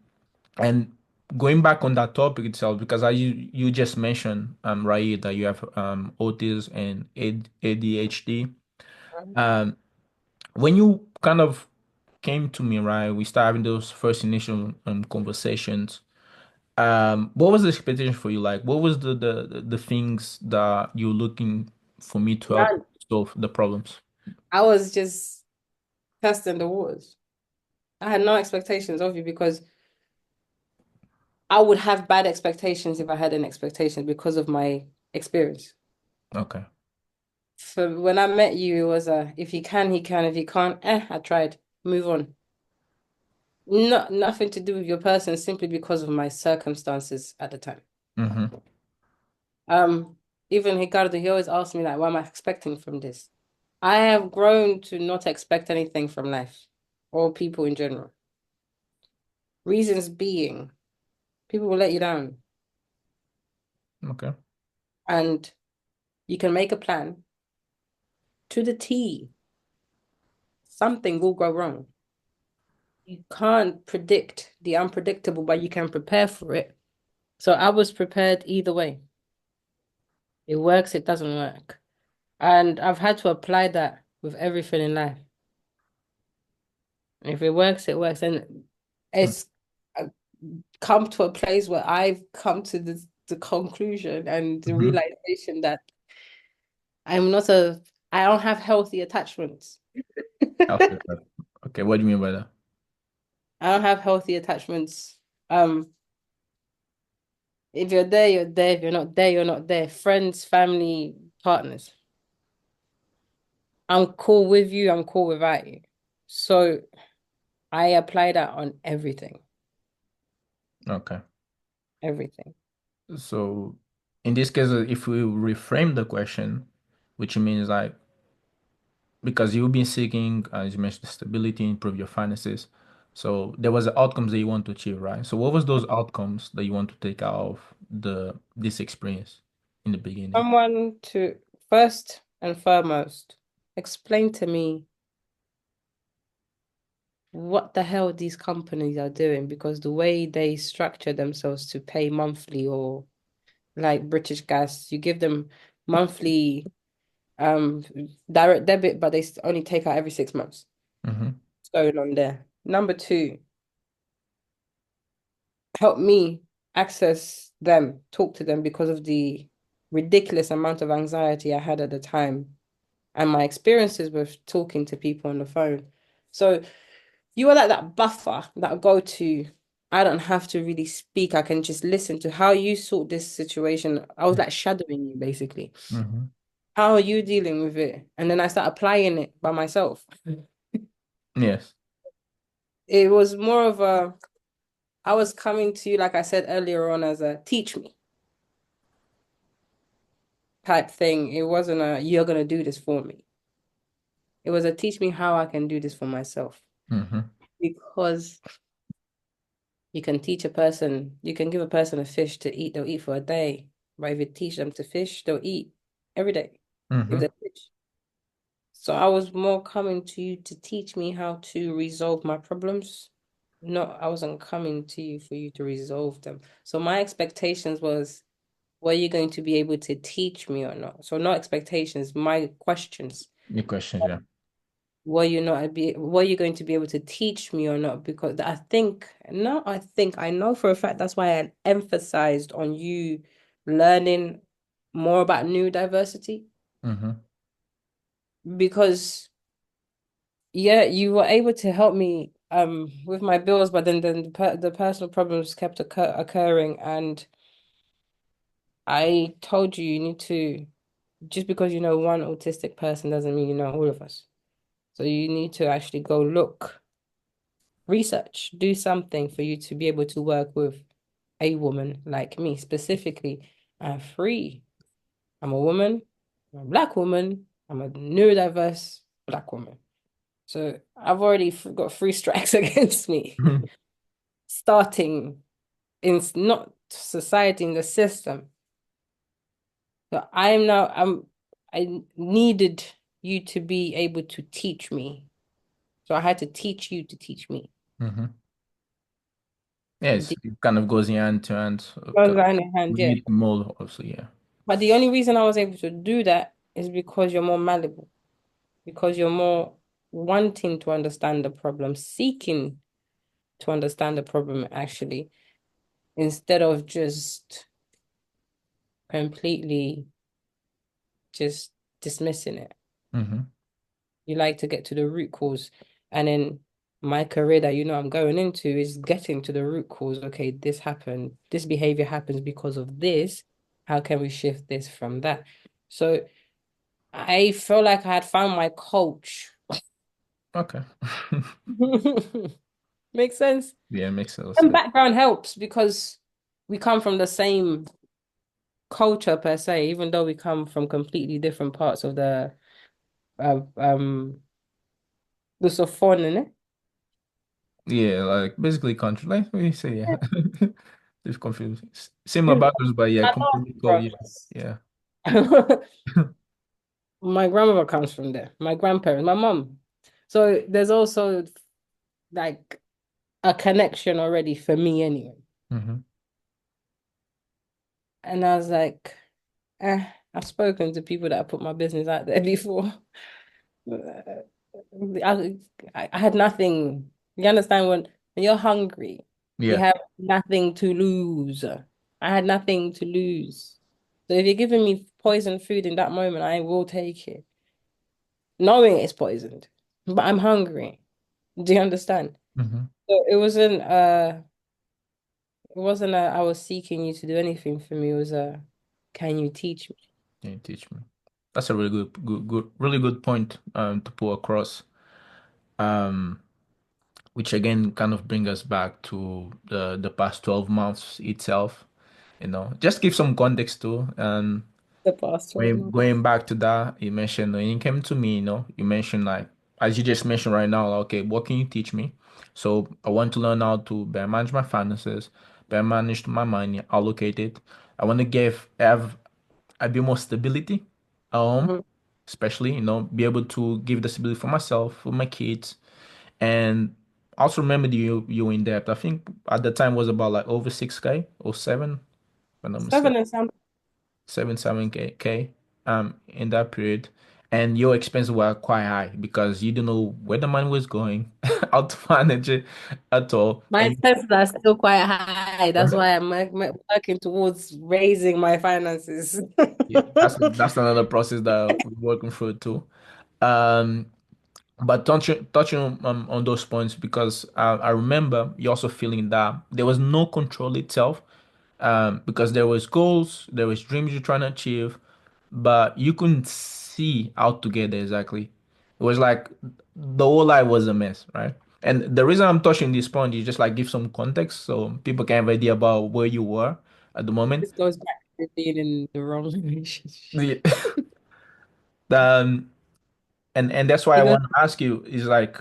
and going back on that topic itself, because you just mentioned, Rai, that you have autism and ADHD. Um, when you kind of came to me, right, we started having those first initial conversations. What was the expectation for you like? What was the things that you're looking for me to help None. solve the problems? I was just testing the waters. I had no expectations of you because I would have bad expectations if I had an expectation because of my experience. Okay. So when I met you, it was if he can, he can. If he can't, I tried. Move on. Nothing to do with your person, simply because of my circumstances at the time. Mm-hmm. Um, Even Ricardo, he always asked me like, what am I expecting from this? I have grown to not expect anything from life or people in general. Reasons being, people will let you down, Okay. and you can make a plan to the T. Something will go wrong. You can't predict the unpredictable, but you can prepare for it. So I was prepared either way. It works, it doesn't work. And I've had to apply that with everything in life. If it works, it works. And it's uh, come to a place where I've come to the conclusion and the Mm-hmm. realization that I'm not a, I don't have healthy attachments. Okay. Okay. What do you mean by that? I don't have healthy attachments. Um, if you're there, you're there. If you're not there, you're not there. Friends, family, partners. I'm cool with you, I'm cool without you. So I apply that on everything, Okay. everything. So in this case, if we reframe the question, which means like, because you've been seeking, as you mentioned, stability, improve your finances. So there was the outcomes that you want to achieve, right? So what was those outcomes that you want to take out of this experience in the beginning? Someone to first and foremost explain to me what the hell these companies are doing, because the way they structure themselves to pay monthly, or like British Gas, you give them monthly um direct debit, but only take out every 6 months. Mm-hmm. What's going on there? Number two, help me access them, talk to them, because of the ridiculous amount of anxiety I had at the time and my experiences with talking to people on the phone. So you are like that buffer, that go to. I don't have to really speak. I can just listen to how you sort this situation. I was like shadowing you basically. Mm-hmm. How are you dealing with it? And then I start applying it by myself. Yes. It was more of a, I was coming to you, like I said earlier on, as a teach me type thing. It wasn't a, you're going to do this for me. It was a teach me how I can do this for myself. Mm-hmm. Because you can teach a person, you can give a person a fish to eat, they'll eat for a day. But if you teach them to fish, they'll eat every day if Mm-hmm. they fish. So I was more coming to you to teach me how to resolve my problems. No, I wasn't coming to you for you to resolve them. So my expectations was, were you going to be able to teach me or not? So no expectations, my questions. Your questions, yeah. Were you going to be able to teach me or not? Because I think no, I know for a fact that's why I emphasized on you learning more about neurodiversity Mm-hmm. because yeah, you were able to help me with my bills, but then the personal problems kept occurring, and I told you you need to, just because you know one autistic person doesn't mean you know all of us. So you need to actually go look, research, do something for you to be able to work with a woman like me. Specifically, I'm free. I'm a woman, I'm a black woman, I'm a neurodiverse black woman. So I've already got three strikes against me, starting in not society, in the system. So I needed you to be able to teach me. So I had to teach you to teach me. Mm-hmm. Yes, The it kind of goes in hand to hand. goes 'Cause hand in hand, we yeah. need more also, yeah. But the only reason I was able to do that is because you're more malleable, because you're more wanting to understand the problem, seeking to understand the problem actually, instead of just completely just dismissing it. Mm-hmm. You like to get to the root cause. And then my career that you know I'm going into is getting to the root cause. Okay, this happened. This behavior happens because of this. How can we shift this from that? So I feel like I had found my coach. Okay. Makes sense. Yeah, makes a lot of And sense. background helps because we come from the same culture per se, even though we come from completely different parts of uh, um the Sofon, innit? Yeah, like basically country, like we say, yeah. It's confusing. Similar You backgrounds, but yeah, I completely go, yeah, know, yeah. bros. My grandmother comes from there. My grandparents, my mom. So there's also like a connection already for me anyway. Mm-hmm. And I was like, I've spoken to people that have put my business out there before. I, I had nothing. You understand when you're hungry, you Yeah. have nothing to lose. I had nothing to lose. So if you're giving me poison food in that moment, I will take it, knowing it's poisoned. But I'm hungry. Do you understand? Mm-hmm. So it wasn't a I was seeking you to do anything for me. It was a can you teach me? Can you teach me? That's a really really good point to pull across. Um, which again kind of bring us back to the past 12 months itself. Just give some context too. The past 12 months. Going back to that, you mentioned when you came to me, you mentioned like as you just mentioned right now, like, okay, what can you teach me? So I want to learn how to better manage my finances, better manage my money, allocate it. I want to have a bit more stability at home, Mhm. especially, be able to give the stability for myself, for my kids, and also remember you in depth. I think at the time was about like over 6K or seven, if I'm not mistaken. Seven and some. 7K in that period, and your expenses were quite high because you didn't know where the money was going, how to manage it at all, My and expenses are still quite high. That's why I'm working towards raising my finances. yeah, that's another process that we're working through too. Um, But touching on those points, because I remember you also feeling that there was no control itself, because there was goals, there was dreams you're trying to achieve, but you couldn't see how to get there exactly. It was like the whole life was a mess, right? And the reason I'm touching this point is just like give some context so people can have an idea about where you were at the moment. This goes back to being in the wrong relationship. The, um, and that's why I You know, want to ask you is like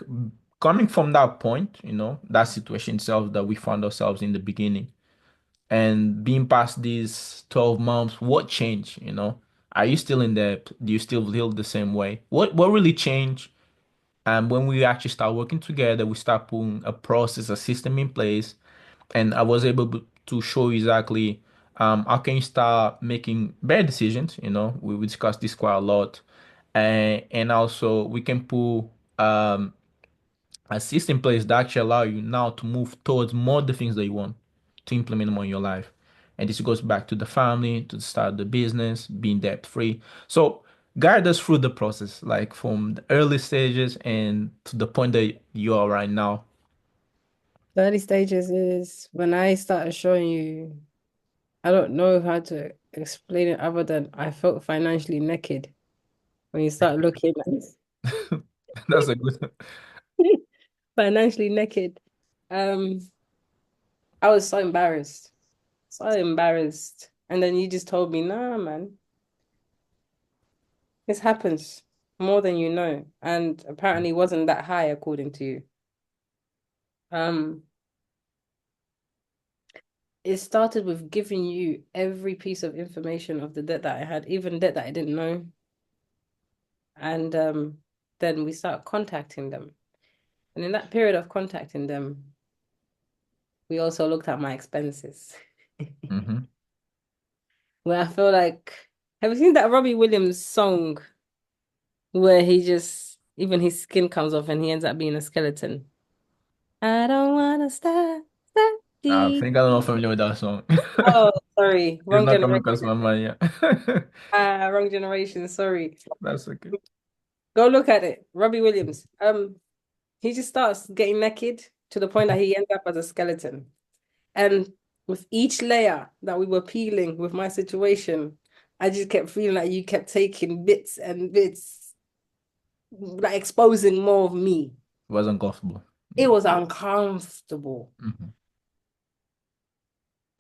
coming from that point, that situation itself that we found ourselves in the beginning, and being past these 12 months, what changed, Are you still in there? Do you still feel the same way? What really changed? And when we actually start working together, we start putting a process, a system in place, and I was able to show you exactly how can you start making better decisions. We discussed this quite a lot, and also we can put um, a system in place that actually allow you now to move towards more the things that you want to implement more in your life. And this goes back to the family, to start the business, being debt free. So guide us through the process, like from the early stages and to the point that you are right now. the early stages is when I started showing you, I don't know how to explain it other than I felt financially naked when you start looking at That's a good. financially naked. Um, I was so embarrassed. And then you just told me, nah, man, this happens more than you know. And apparently wasn't that high according to you. Um, it started with giving you every piece of information of the debt that I had, even debt that I didn't know. And then we start contacting them. And in that period of contacting them, we also looked at my expenses. Hmm. Where I feel like, have you seen that Robbie Williams song where he just, even his skin comes off and he ends up being a skeleton? I don't wanna stop I deep. think I don't know if I'm familiar with that song. Oh, sorry, It's wrong not coming generation. across my mind yet. Wrong generation. Sorry. That's okay. Go look at it. Robbie Williams. He just starts getting naked to the point that he ends up as a skeleton. And with each layer that we were peeling with my situation, I just kept feeling like you kept taking bits and bits, like exposing more of me. It was uncomfortable. It Yeah. was uncomfortable. Hmm.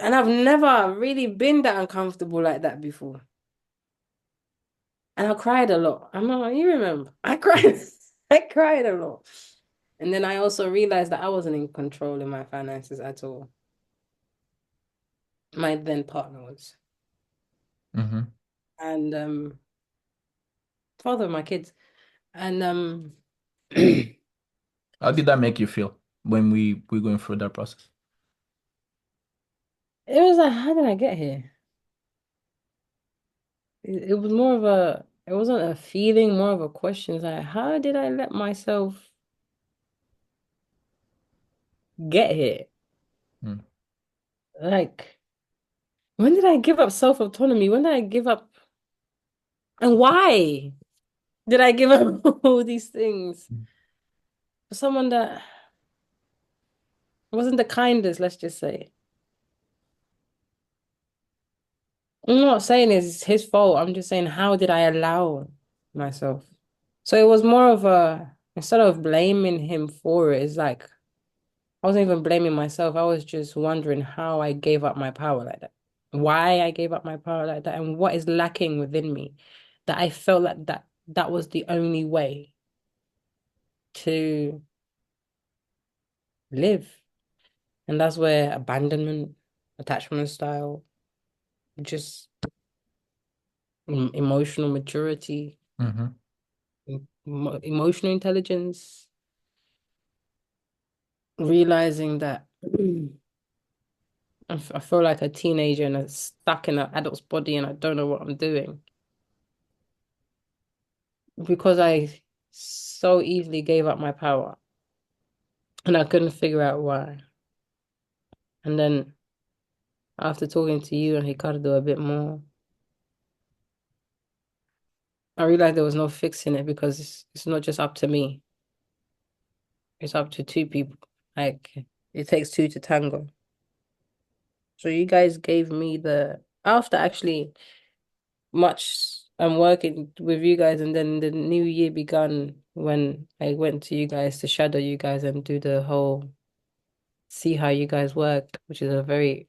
And I've never really been that uncomfortable like that before. And I cried a lot. I'm not, you remember. I cried. I cried a lot. And then I also realized that I wasn't in control in my finances at all. My then partner was. Hmm. And father of my kids. And it How did that make you feel when we going through that process? was like, how did I get here? It was more of a, it wasn't a feeling, more of a question. It's like, how did I let myself get here? Mm. Like, when did I give up self-autonomy? When did I give up? And why did I give up all these things for someone that wasn't the kindest, let's just say? I'm not saying it's his fault. I'm just saying, how did I allow myself? So it was more of a, instead of blaming him for it, it's like I wasn't even blaming myself. I was just wondering how I gave up my power like that. Why I gave up my power like that and what is lacking within me that I felt like that was the only way to live. And that's where abandonment, attachment style, just emotional maturity, Hmm. emotional intelligence, realizing that I feel like a teenager and I'm stuck in an adult's body and I don't know what I'm doing because I so easily gave up my power and I couldn't figure out why. And then after talking to you and Ricardo a bit more, I realized there was no fixing it because it's not just up to me. It's up to two people. Like it takes two to tango. So you guys gave me the after actually much I'm working with you guys, and then the new year begun when I went to you guys to shadow you guys and do the whole see how you guys work, which is a very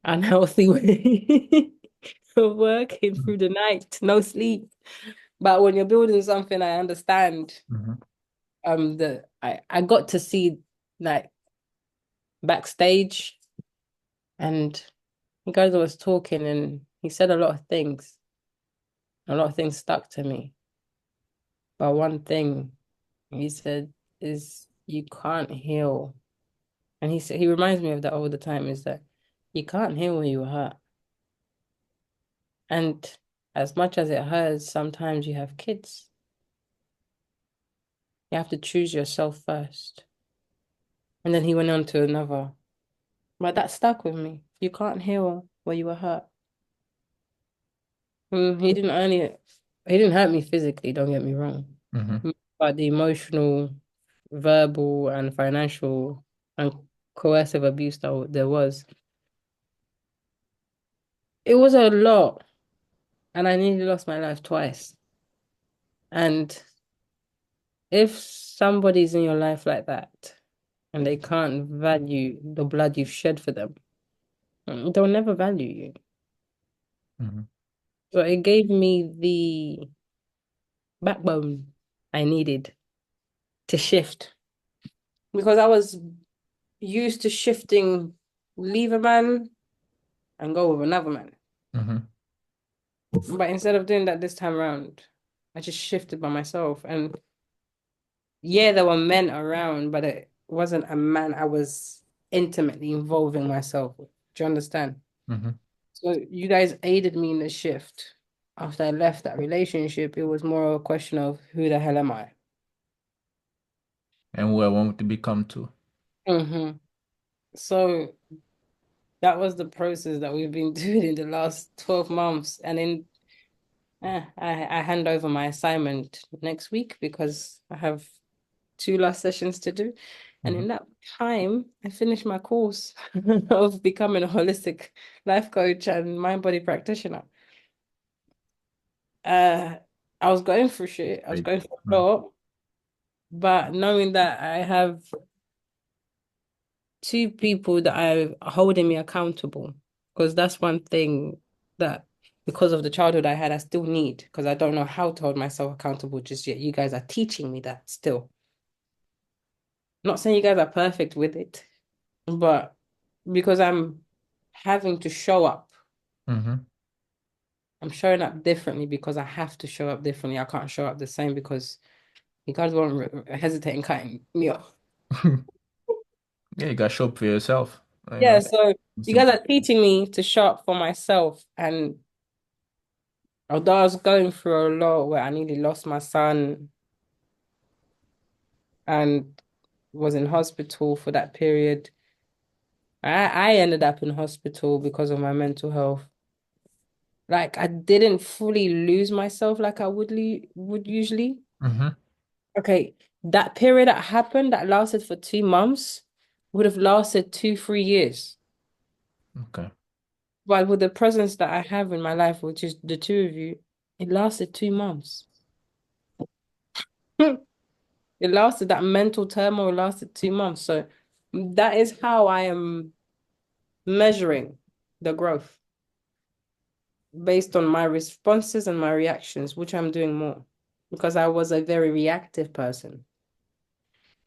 unhealthy way of working through the night, no sleep. But when you're building something, I understand. Mm-hmm. I got to see like backstage, and you guys was talking, and he said a lot of things. A lot of things stuck to me. But one thing he said is you can't heal. And he said he reminds me of that all the time, is that you can't heal when you hurt. And as much as it hurts, sometimes you have kids. You have to choose yourself first. And then he went on to another. But that stuck with me. You can't heal where you were hurt. He didn't hurt me physically, don't get me wrong. Mm-hmm. But the emotional, verbal, and financial and coercive abuse that there was, it was a lot. And I nearly lost my life twice. And if somebody's in your life like that and they can't value the blood you've shed for them, they'll never value you. Mm-hmm. So it gave me the backbone I needed to shift because I was used to shifting, leave a man and go with another man. Mm-hmm. But instead of doing that this time around, I just shifted by myself. And yeah, there were men around, but it wasn't a man I was intimately involving myself with. Do you understand? Mm-hmm. So you guys aided me in the shift. After I left that relationship, it was more a question of who the hell am I? And who I want to become too. hmm So that was the process that we've been doing in the last 12 months. And I hand over my assignment next week because I have two last sessions to do. And Mm-hmm. in that time, I finished my course of becoming a holistic life coach and mind body practitioner. Uh, I was going through shit. I was Great. going through a lot, but knowing that I have two people that are holding me accountable, because that's one thing that because of the childhood I had, I still need, because I don't know how to hold myself accountable just yet. You guys are teaching me that still. Not saying you guys are perfect with it, but because I'm having to show up, Mm-hmm. I'm showing up differently because I have to show up differently. I can't show up the same because you guys won't hesitate in cutting me off. Yeah, you gotta show up for yourself. You Yeah, know, so it's you guys important. are teaching me to show up for myself. And although I was going through a lot where I nearly lost my son and was in hospital for that period, I ended up in hospital because of my mental health. Like I didn't fully lose myself like I would usually. Mm-hmm. Okay, that period that happened that lasted for 2 months would have lasted 2, 3 years. Okay. But with the presence that I have in my life, which is the two of you, it lasted 2 months. It lasted, that mental turmoil lasted 2 months. So that is how I am measuring the growth based on my responses and my reactions, which I'm doing more because I was a very reactive person.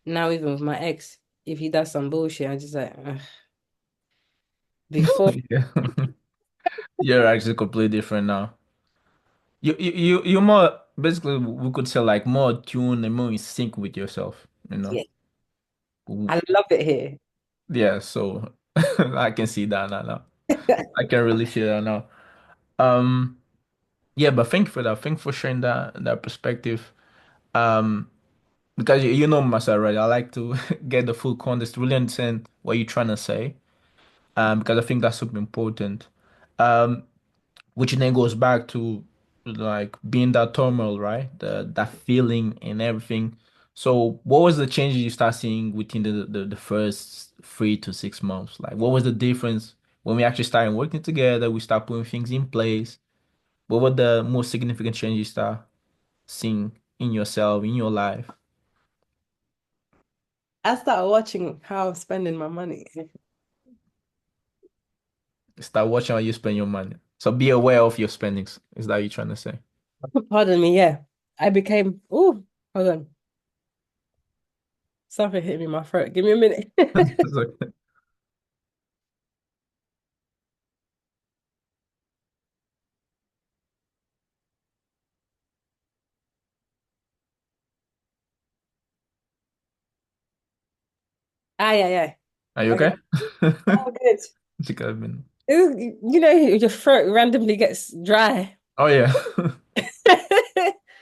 Now, even with my ex, if he does some bullshit, I just like, ugh. Before, Yeah. You're actually completely different now. You're more basically we could say like more tuned and more in sync with yourself, you know. yeah, I love it here. Yeah, so I can see that now. I can really see that now. Um, yeah, but thank you for that. Thank you for sharing that perspective. Um, because you know myself, right? I like to get the full context, really understand what you're trying to say. Because I think that's super important. Um, which then goes back to like being that turmoil, right? That feeling and everything. So what was the changes you start seeing within the first 3 to 6 months? Like what was the difference when we actually started working together, we start putting things in place? What were the most significant changes you start seeing in yourself, in your life? I started watching how I'm spending my money. Start watching how you spend your money. So be aware of your spendings. Is that what you're trying to say? Pardon me, yeah. I became, oh, hold on. Something hit me in my throat. Give me a minute. It's okay. Ah, yeah, yeah. Are you Okay. okay? Oh, good. She could have been. You know, your throat randomly gets dry. Oh yeah.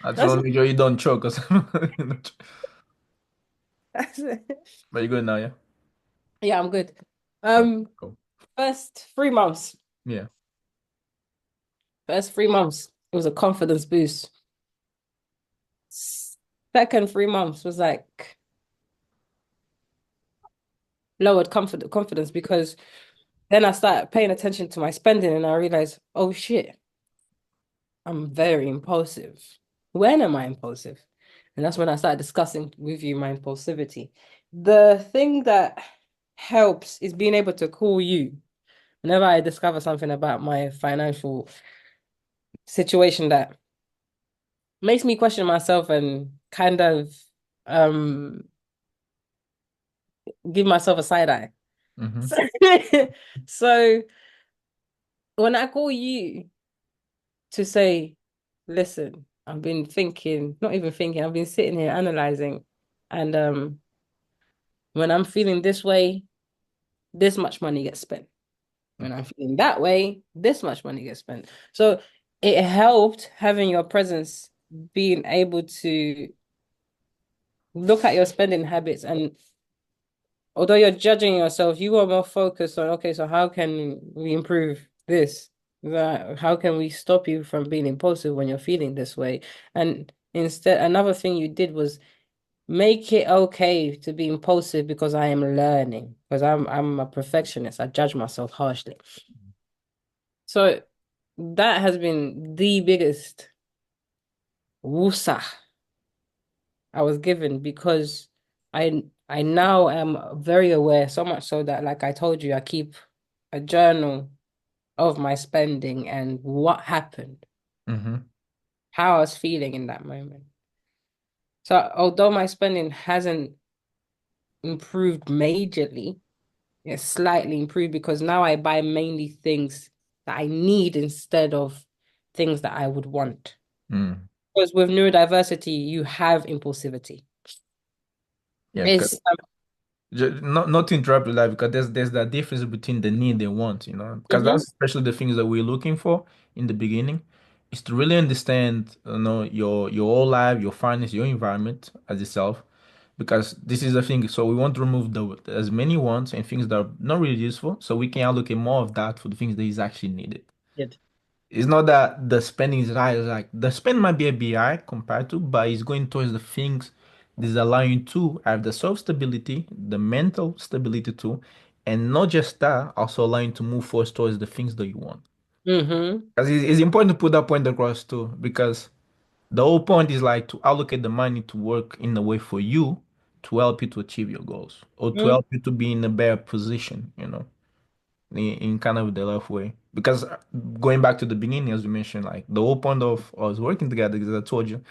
I just That's, want to make sure you don't choke or something. that's But you're good now, yeah? yeah, I'm good. Oh, Um, cool. first 3 months. Yeah. First 3 months, it was a confidence boost. Second 3 months was like lowered confidence because then I started paying attention to my spending and I realized, oh shit, I'm very impulsive. When am I impulsive? And that's when I started discussing with you my impulsivity. The thing that helps is being able to call you whenever I discover something about my financial situation that makes me question myself and kind of um give myself a side eye. Mm-hmm. So, so when I call you to say, listen, I've been thinking, not even thinking, I've been sitting here analyzing, and when I'm feeling this way, this much money gets spent. When I'm feeling that way, this much money gets spent. So it helped having your presence, being able to look at your spending habits, and although you're judging yourself, you are more focused on, okay, so how can we improve this? That how can we stop you from being impulsive when you're feeling this way? And instead, another thing you did was make it okay to be impulsive because I am learning, because I'm a perfectionist. I judge myself harshly. So that has been the biggest woosah I was given because I now am very aware, so much so that like I told you, I keep a journal of my spending and what happened, Mm-hmm. how I was feeling in that moment. So although my spending hasn't improved majorly, it's slightly improved because now I buy mainly things that I need instead of things that I would want. Mm. Because with neurodiversity, you have impulsivity. Yeah, because It's not to interrupt your life because there's that difference between the need and want, because Mhm. that's especially the things that we're looking for in the beginning, is to really understand, your whole life, your finance, your environment as itself, because this is the thing. So we want to remove the as many wants and things that are not really useful, so we can allocate more of that for the things that is actually needed. Good. It's not that the spending is high. It's like the spend might be a BI compared to, but it's going towards the things that is allowing you to have the self stability, the mental stability too, and not just that, also allowing you to move forward towards the things that you want. Mm-hmm. Because it's important to put that point across too, because the whole point is like to allocate the money to work in a way for you to help you to achieve your goals or to Mm-hmm. help you to be in a better position, in kind of the left way. Because going back to the beginning, as we mentioned, like the whole point of us working together, as I told you,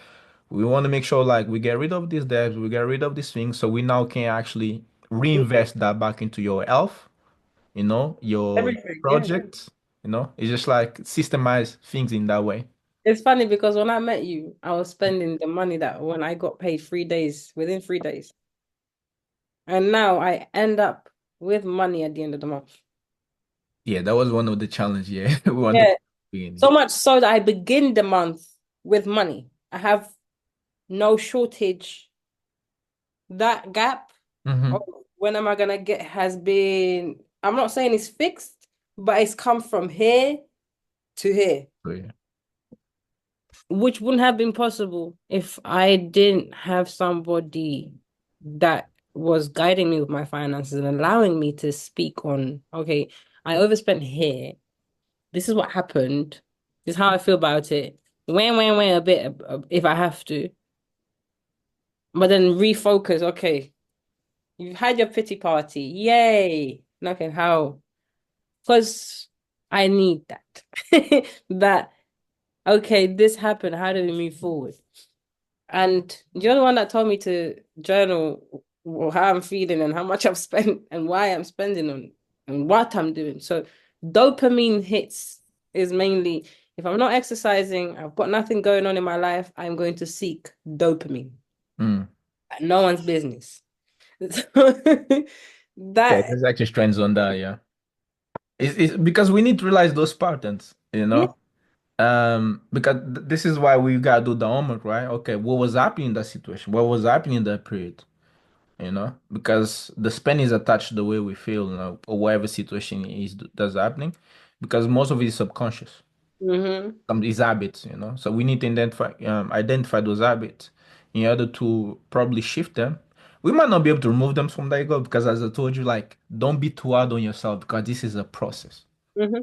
we want to make sure like we get rid of these debts, we get rid of these things, so we now can actually reinvest that back into your health, your Everything, yeah. projects. It's just like systemize things in that way. It's funny because when I met you, I was spending the money that when I got paid 3 days, within 3 days. And now I end up with money at the end of the month. Yeah, that was one of the challenges. Yeah, we wanted to Yeah. be in. So much so that I begin the month with money. I have no shortage. That gap of Mm-hmm. when am I gonna get has been, I'm not saying it's fixed, but it's come from here to here. So yeah. which wouldn't have been possible if I didn't have somebody that was guiding me with my finances and allowing me to speak on, okay, I overspent here. This is what happened. This is how I feel about it. When a bit if I have to, but then refocus. Okay, you've had your pity party. Yay. Okay, how? Because I need that. That, okay, this happened. How do we move forward? And you're the one that told me to journal how I'm feeling and how much I've spent and why I'm spending on and what I'm doing. So dopamine hits is mainly if I'm not exercising, I've got nothing going on in my life, I'm going to seek dopamine. Mm. No one's business. Okay, That there's actually strands on that, yeah. It's because we need to realize those patterns, you yeah. know? Because this is why we gotta do the homework, right? Okay, what was happening in that situation? What was happening in that period? You know, because the span is attached to the way we feel, you know, or whatever situation is that's happening, because most of it is subconscious. Mm-hmm. Some is habits, you know. So we need to identify those habits in order to probably shift them. We might not be able to remove them from that ego because, as I told you, like don't be too hard on yourself because this is a process. Mm-hmm.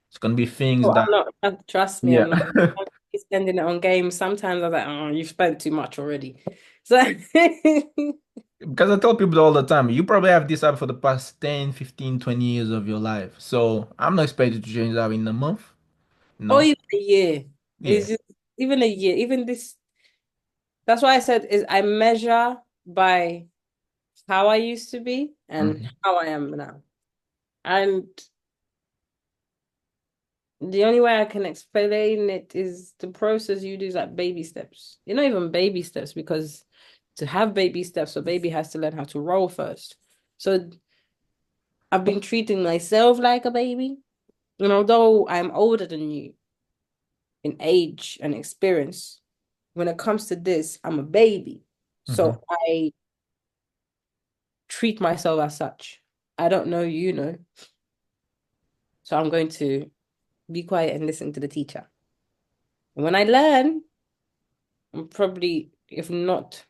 It's gonna be things Oh, that, I'm not, trust me, yeah. I'm not spending it on games. Sometimes I was like, oh, you've spent too much already. So Because I tell people all the time, you probably have this habit for the past 10, 15, 20 years of your life. So I'm not expected to change that in a month, you or know? even a year. Yeah. It's just even a year, even this. That's why I said is I measure by how I used to be and Mhm. how I am now. And the only way I can explain it is the process you do is like baby steps. You're not even baby steps because to have baby steps, a baby has to learn how to roll first. So I've been treating myself like a baby. And although I'm older than you in age and experience, when it comes to this, I'm a baby. Mhm. So I treat myself as such. I don't know, you know. So I'm going to be quiet and listen to the teacher. And when I learn, I'm probably, if not,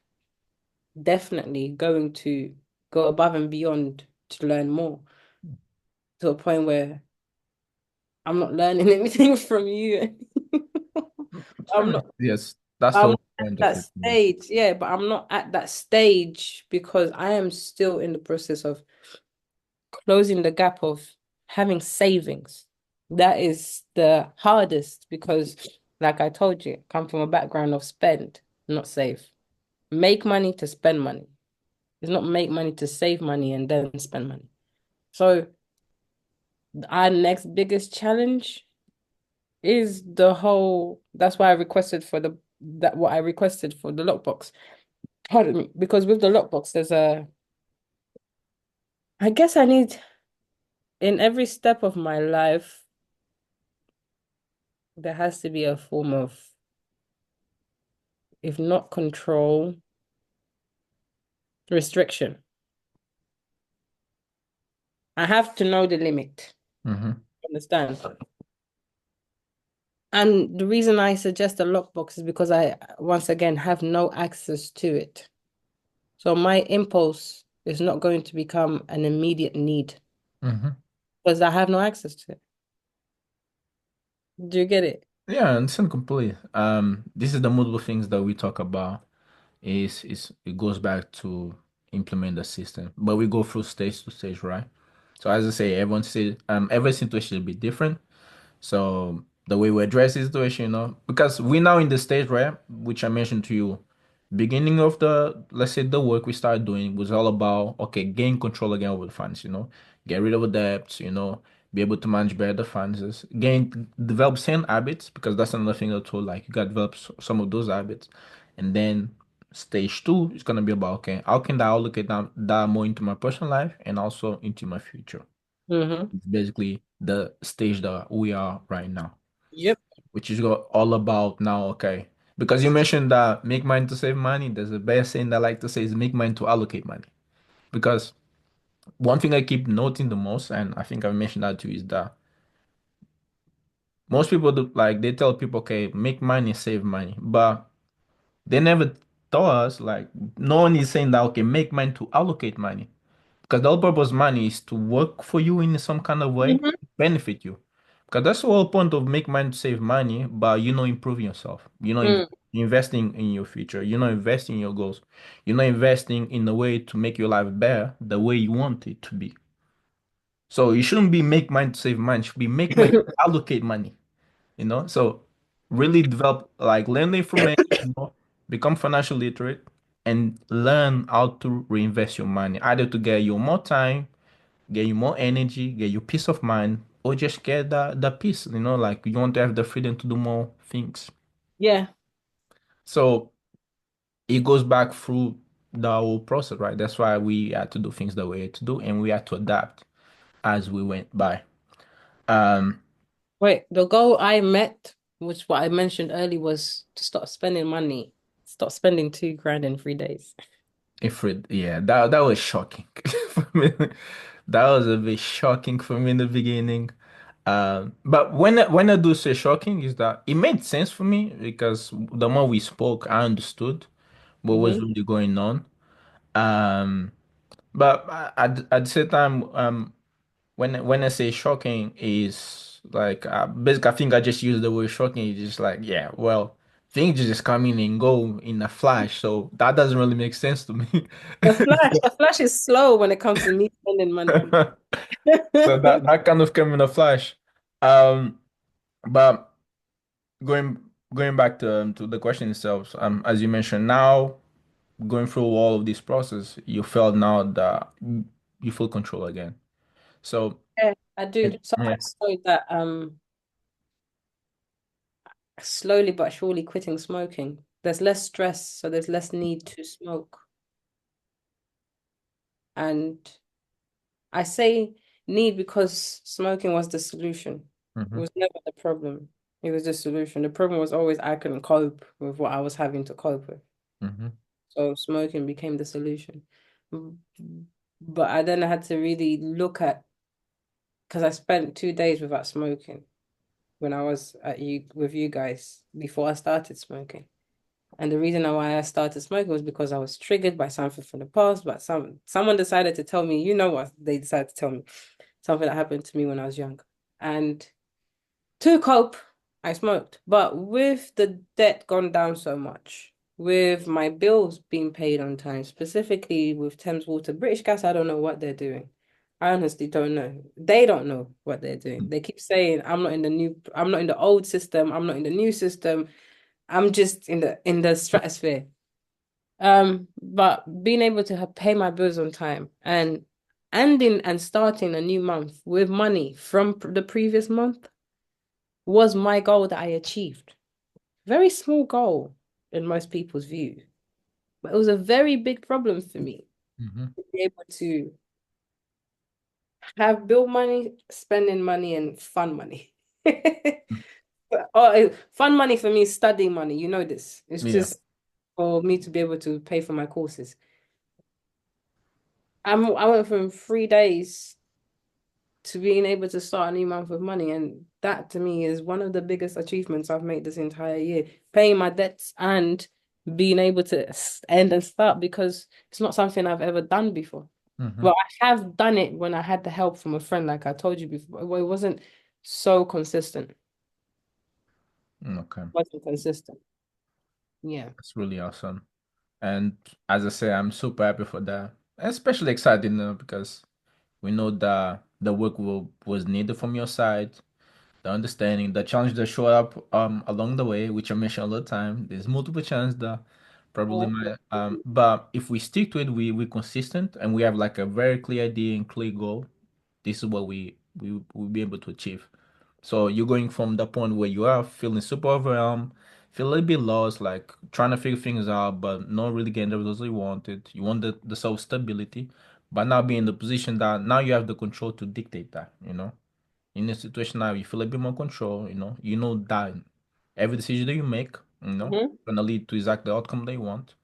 definitely going to go above and beyond to learn more to a point where I'm not learning anything from you. Fair I'm enough. not Yes, that's the I'm whole not at point of that it. stage, yeah, but I'm not at that stage because I am still in the process of closing the gap of having savings. That is the hardest because, like I told you, I come from a background of spend, not save. Make money to spend money. It's not make money to save money and then spend money. So our next biggest challenge is the whole. That's why I requested for the that what I requested for the lockbox. Pardon me, because with the lockbox, there's a. I guess I need in every step of my life there has to be a form of, if not control, restriction. I have to know the limit. Mm-hmm. Understand? And the reason I suggest a lockbox is because I, once again, have no access to it. So my impulse is not going to become an immediate need Mm-hmm. because I have no access to it. Do you get it? Yeah, I understand completely. This is the multiple things that we talk about. Is it goes back to implement the system, but we go through stage to stage, right? So as I say, every situation will be different. So the way we address the situation, you know, because we're now in the stage, right, which I mentioned to you, beginning of the, let's say the work we started doing was all about, okay, gain control again over the funds, you know, get rid of the debts, you know, be able to manage better the finances, develop same habits, because that's another thing I told, like you got to develop some of those habits. And then stage two is going to be about, okay, how can I allocate that more into my personal life and also into my future? Mm-hmm. It's basically the stage that we are right now, Yep. which is all about now, okay. Because you mentioned that make money to save money. There's a best saying that I like to say is make money to allocate money. Because one thing I keep noting the most, and I think I mentioned that too, is that Most people do, like they tell people, okay, make money, save money, but they never taught us like no one is saying that okay, make money to allocate money. Because the whole purpose of money is to work for you in some kind of way, Hmm. benefit you. Because that's the whole point of make money to save money, but improving yourself. Mm. Investing in your future. Investing in your goals. Investing in a way to make your life better the way you want it to be. So you shouldn't be make money to save money. It should be make money to allocate money. So really develop like learn the information, become financial literate and learn how to reinvest your money, either to get you more time, get you more energy, get you peace of mind, or just get the peace, like you want to have the freedom to do more things. Yeah. So it goes back through the whole process, right? That's why we had to do things the way to do, and we had to adapt as we went by. Um, Wait, the goal I met, which what I mentioned earlier, was to stop spending money. Stop spending 2 grand in 3 days. if it, yeah, that was shocking for me. That was a bit shocking for me in the beginning. But when I do say shocking, is that it made sense for me because the more we spoke, I understood what was Hmm. really going on. Um, but at the same time, when I say shocking, is like basically I think I just use the word shocking. It's just like yeah, well, things just come in and go in a flash, so that doesn't really make sense to me. The flash is slow when it comes to me spending money. So that kind of came in a flash. Um, but going going back to the question itself, as you mentioned, now going through all of this process, you felt now that you feel control again. So Yeah, I do. So yeah. much so that slowly but surely quitting smoking. There's less stress, so there's less need to smoke. And I say need because smoking was the solution. It Hmm. was never the problem. It was the solution. The problem was always I couldn't cope with what I was having to cope with. Hmm. So smoking became the solution. Mm. But I then had to really look at because I spent 2 days without smoking when I was at you with you guys before I started smoking. And the reason why I started smoking was because I was triggered by something from the past, but someone decided to tell me, you know what, they decided to tell me something that happened to me when I was young. And to cope, I smoked. But with the debt gone down so much, with my bills being paid on time, specifically with Thames Water, British Gas, I don't know what they're doing. I honestly don't know. They don't know what they're doing. They keep saying I'm not in the old system, I'm not in the new system. I'm just in the stratosphere. But being able to pay my bills on time and ending and starting a new month with money from the previous month was my goal that I achieved. Very small goal in most people's view, but it was a very big problem for me Hmm. to be able to have bill money, spending money, and fun money. Fun money for me is studying money. You know this. It's Yeah. just for me to be able to pay for my courses. I went from 3 days to being able to start a new month with money, and that to me is one of the biggest achievements I've made this entire year. Paying my debts and being able to end and start because it's not something I've ever done before. Hmm. Well, I have done it when I had the help from a friend, like I told you before. Well, it wasn't so consistent. It Okay. wasn't consistent. Yeah. That's really awesome. And as I say, I'm super happy for that. Especially excited, because we know that the work was needed from your side, the understanding, the challenge that show up along the way, which I mention all the time. There's multiple challenges that probably might but if we stick to it, we're consistent and we have like a very clear idea and clear goal. This is what we will be able to achieve. So you're going from the point where you are feeling super overwhelmed, feel a little bit lost, like trying to figure things out, but not really getting the results you wanted. You want the self stability, but now being in the position that now you have the control to dictate that. In a situation now, you feel a bit more control, you know that every decision that you make, Hmm. gonna lead to exactly the outcome that you want.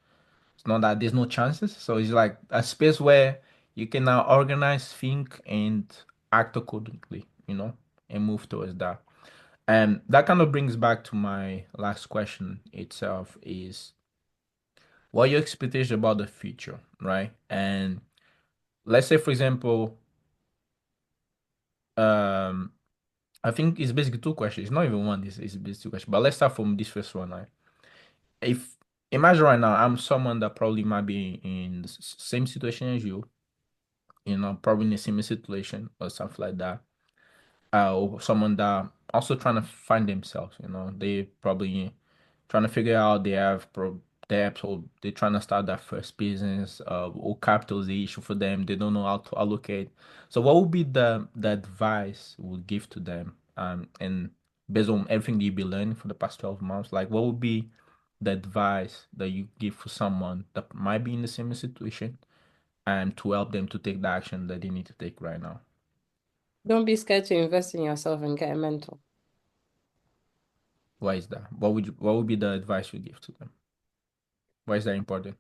It's not that there's no chances. So it's like a space where you can now organize, think, and act accordingly, and move towards that. And that kind of brings back to my last question itself is what are your expectations about the future, right? And let's say, for example, um, I think it's basically two questions. It's not even one, it's basically two questions. But let's start from this first one, right? If imagine right now, I'm someone that probably might be in the same situation as you know, probably in a similar situation or something like that. Or someone that also trying to find themselves, you know, they probably trying to figure out they have debts or they're trying to start that first business, or capital is the issue for them. They don't know how to allocate. So what would be the advice you would give to them? And based on everything that you've been learning for the past 12 months, like what would be the advice that you give for someone that might be in the same situation and to help them to take the action that they need to take right now? Don't be scared to invest in yourself and get a mentor. Why is that? What would be the advice you give to them? Why is that important?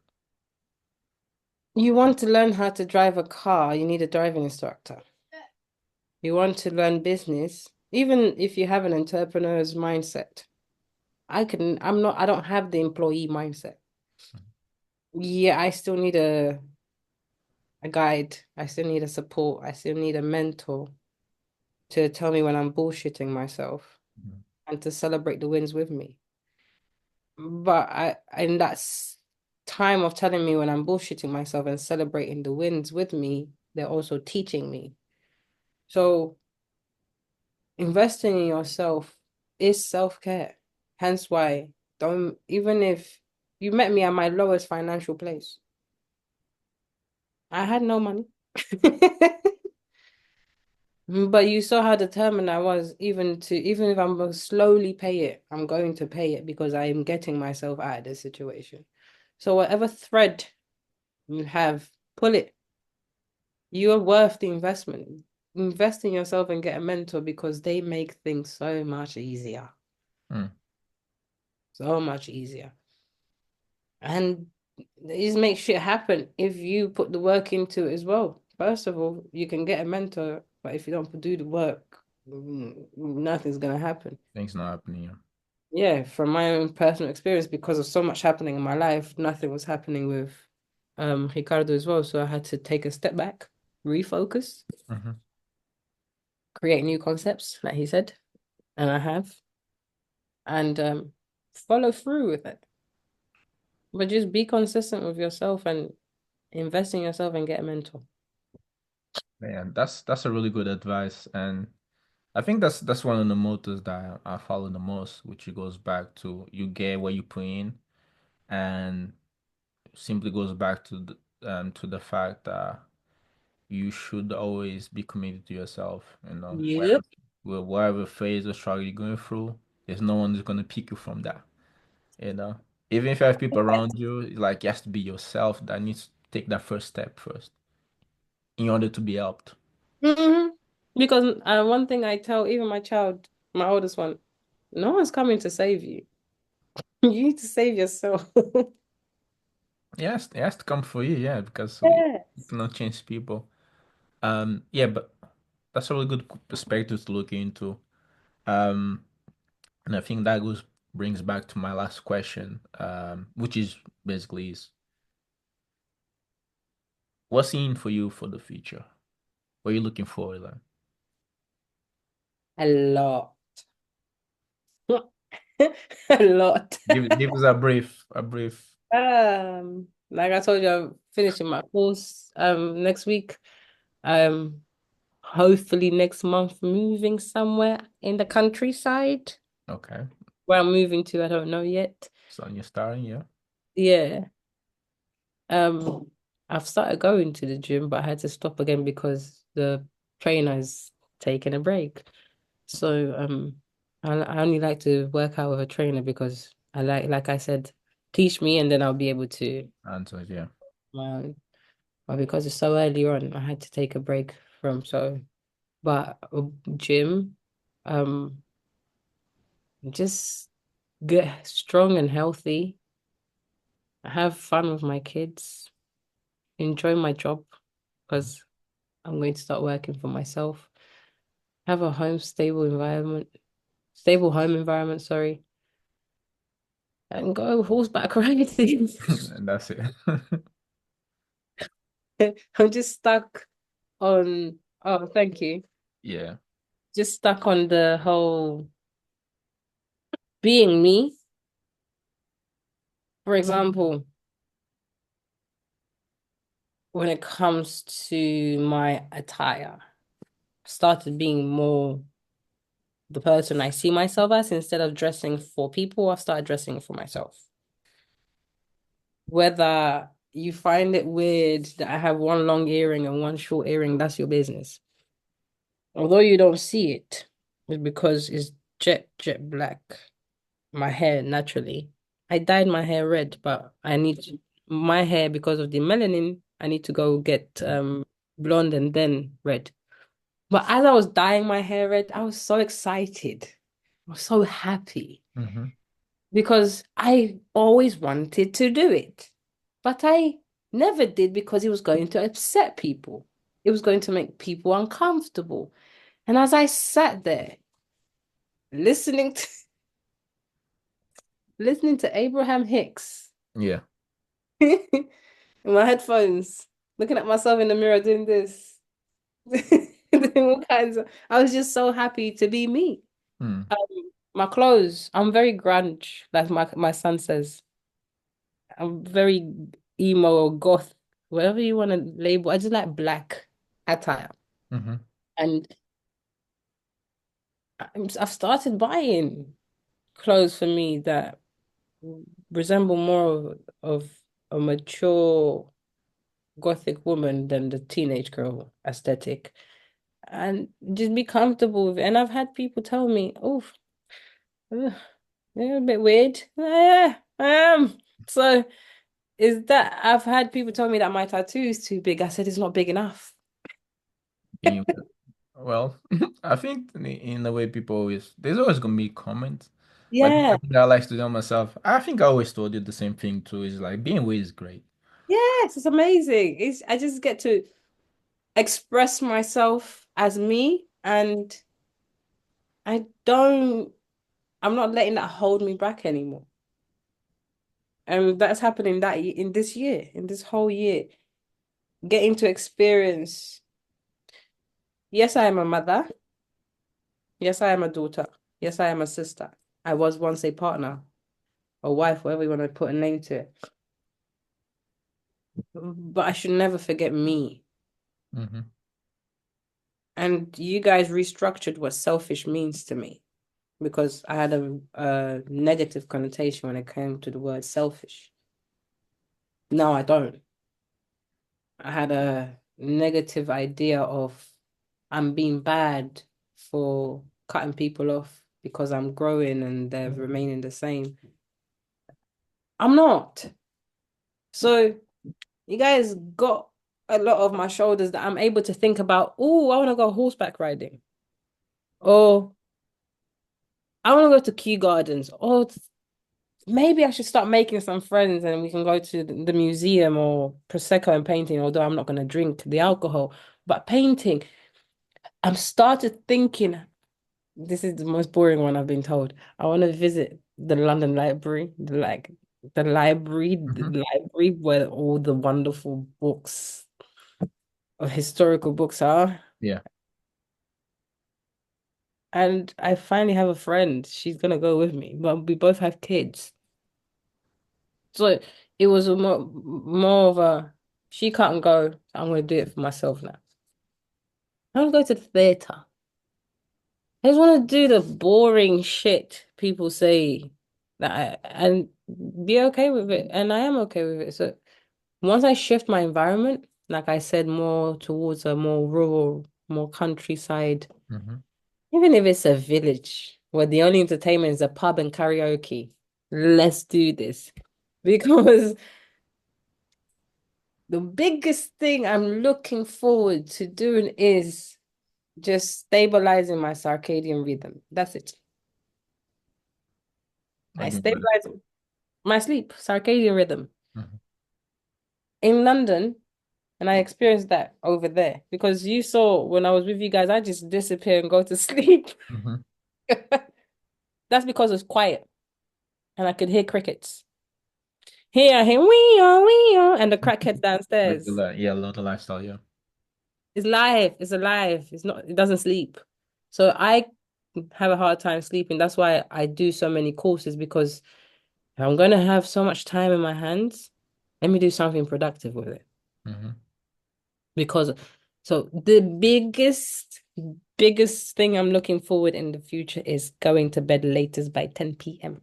You want to learn how to drive a car, you need a driving instructor. You want to learn business, even if you have an entrepreneur's mindset. I don't have the employee mindset. Yeah, I still need a guide. I still need a support. I still need a mentor to tell me when I'm bullshitting myself Mhm. and to celebrate the wins with me. But in that time of telling me when I'm bullshitting myself and celebrating the wins with me, they're also teaching me. So investing in yourself is self-care. Hence why don't even if you met me at my lowest financial place, I had no money. But you saw how determined I was, even if I'm gonna slowly pay it, I'm going to pay it because I am getting myself out of this situation. So whatever thread you have, pull it. You are worth the investment. Invest in yourself and get a mentor because they make things so much easier. Mm, So much easier. And just make shit happen if you put the work into it as well. First of all, you can get a mentor, but if you don't do the work, nothing's gonna happen. things not happening. Yeah. Yeah, from my own personal experience, because of so much happening in my life, nothing was happening with Ricardo as well. So I had to take a step back, refocus, Mm-hmm. create new concepts, like he said, and I have, and follow through with it. But just be consistent with yourself and invest in yourself and get a mentor. Man, that's a really good advice, and I think that's one of the mottos that I follow the most, which it goes back to you get what you put in, and simply goes back to the fact that you should always be committed to yourself. You know, Yep. whatever phase or struggle you're going through, there's no one who's gonna pick you from that. You know, even if you have people around you, like you have to be yourself that needs to take that first step first in order to be helped. Hmm. Because one thing I tell even my child, my oldest one, no one's coming to save you. You need to save yourself. Yes, it has to come for you, yeah, because we Yes. cannot change people. Yeah, but that's a really good perspective to look into. Um, and I think that goes brings back to my last question, which is basically is what's in for you for the future? What are you looking forward to? A lot. A lot. Give us a brief. Like I told you, I'm finishing my course next week. Um, hopefully next month moving somewhere in the countryside. Okay, Where I'm moving to, I don't know yet. so you're starting, yeah. Yeah. I've started going to the gym, but I had to stop again because the trainer's taking a break. So I only like to work out with a trainer because like I said, teach me and then I'll be able to Answers, yeah. um but because it's so early on, I had to take a break from but gym, um just get strong and healthy, have fun with my kids, enjoy my job because I'm going to start working for myself, have a home stable environment, stable home environment, sorry, and go horseback riding. And that's it. I'm just stuck on, oh, thank you. Yeah. Just stuck on the whole being me. For example, when it comes to my attire, I started being more the person I see myself as instead of dressing for people, I've started dressing for myself. Whether you find it weird that I have one long earring and one short earring, that's your business. Although you don't see it, it's because it's jet black. My hair naturally. I dyed my hair red, but my hair because of the melanin, I need to go get blonde and then red. But as I was dyeing my hair red, I was so excited. I was so happy Hmm. because I always wanted to do it. But I never did because it was going to upset people. It was going to make people uncomfortable. And as I sat there listening to listening to Abraham Hicks Yeah. in my headphones, looking at myself in the mirror doing this, doing all kinds of, I was just so happy to be me. Mm. My clothes, I'm very grunge, like my son says. I'm very emo or goth, whatever you want to label. I just like black attire. Hmm. And I've started buying clothes for me that resemble more of a mature gothic woman than the teenage girl aesthetic. And just be comfortable with it. And I've had people tell me, oh, you're a bit weird. Yeah, I am. So is that I've had people tell me that my tattoo is too big. I said it's not big enough. Being, well, I think in the way people always, there's always gonna be comments. But Yeah. I think I like to tell myself, I think I always told you the same thing too. Is like being weird is great. Yes, it's amazing. It's I just get to express myself as me and I don't I'm not letting that hold me back anymore. And that's happening in this year, in this whole year, getting to experience. Yes, I am a mother. Yes, I am a daughter. Yes, I am a sister. I was once a partner, a wife, whatever you want to put a name to it. But I should never forget me. Hmm. And you guys restructured what selfish means to me because I had a negative connotation when it came to the word selfish. No, I don't. I had a negative idea of I'm being bad for cutting people off because I'm growing and they're remaining the same. I'm not. So you guys got a lot of my shoulders that I'm able to think about, oh, I want to go horseback riding. Or I want to go to Kew Gardens. Or maybe I should start making some friends and we can go to the museum or Prosecco and painting, although I'm not going to drink the alcohol. But painting, I'm started thinking, this is the most boring one I've been told. I want to visit the London Library, Hmm. the library where all the wonderful books or historical books are. Yeah. And I finally have a friend. She's gonna go with me, but we both have kids. So it was more of a she can't go. I'm gonna do it for myself now. I want to go to the theater. I just want to do the boring shit people say and be okay with it. And I am okay with it. So once I shift my environment, like I said, more towards a more rural, more countryside, Hmm. even if it's a village where the only entertainment is a pub and karaoke, let's do this. Because the biggest thing I'm looking forward to doing is just stabilizing my circadian rhythm. That's it. What I do you mean by that? stabilize my sleep, circadian rhythm Hmm. in London, and I experienced that over there because you saw when I was with you guys, I just disappear and go to sleep. Hmm. That's because it's quiet and I could hear crickets. Here I hear wee and the crackhead downstairs. Yeah, a lot of lifestyle, yeah. It's live. It's alive. It's not, it doesn't sleep. So I have a hard time sleeping. That's why I do so many courses because if I'm going to have so much time in my hands, let me do something productive with it. Hmm. Because so the biggest thing I'm looking forward in the future is going to bed latest by 10 p.m.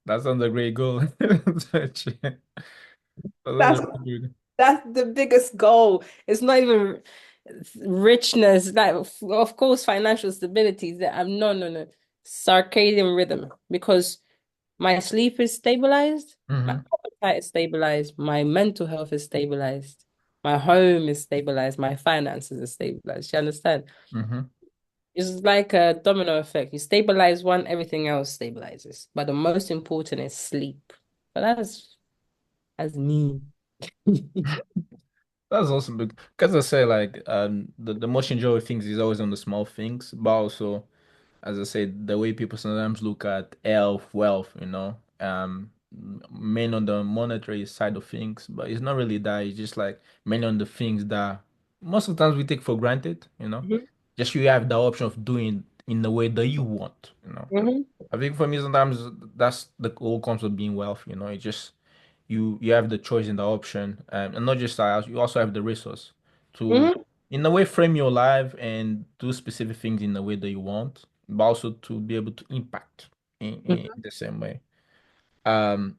That sounds a great goal. That sounds That's really good. That's the biggest goal. It's not even richness, like of course financial stability. That I'm no no no circadian rhythm because my sleep is stabilized, my Hmm. appetite is stabilized, my mental health is stabilized, my home is stabilized, my finances are stabilized. You understand? Hmm. It's like a domino effect. You stabilize one, everything else stabilizes. But the most important is sleep. But that's me. That's awesome because I say like the most enjoyable things is always on the small things, but also as I said, the way people sometimes look at health, wealth, mainly on the monetary side of things, but it's not really that. It's just like mainly on the things that most of the times we take for granted. Mhm. Just you have the option of doing in the way that you want. Mhm. I think for me sometimes that's the whole concept of being wealthy. It just you have the choice and the option, and not just that, you also have the resource to Mhm. in a way frame your life and do specific things in the way that you want, but also to be able to impact in Mhm. the same way. Um,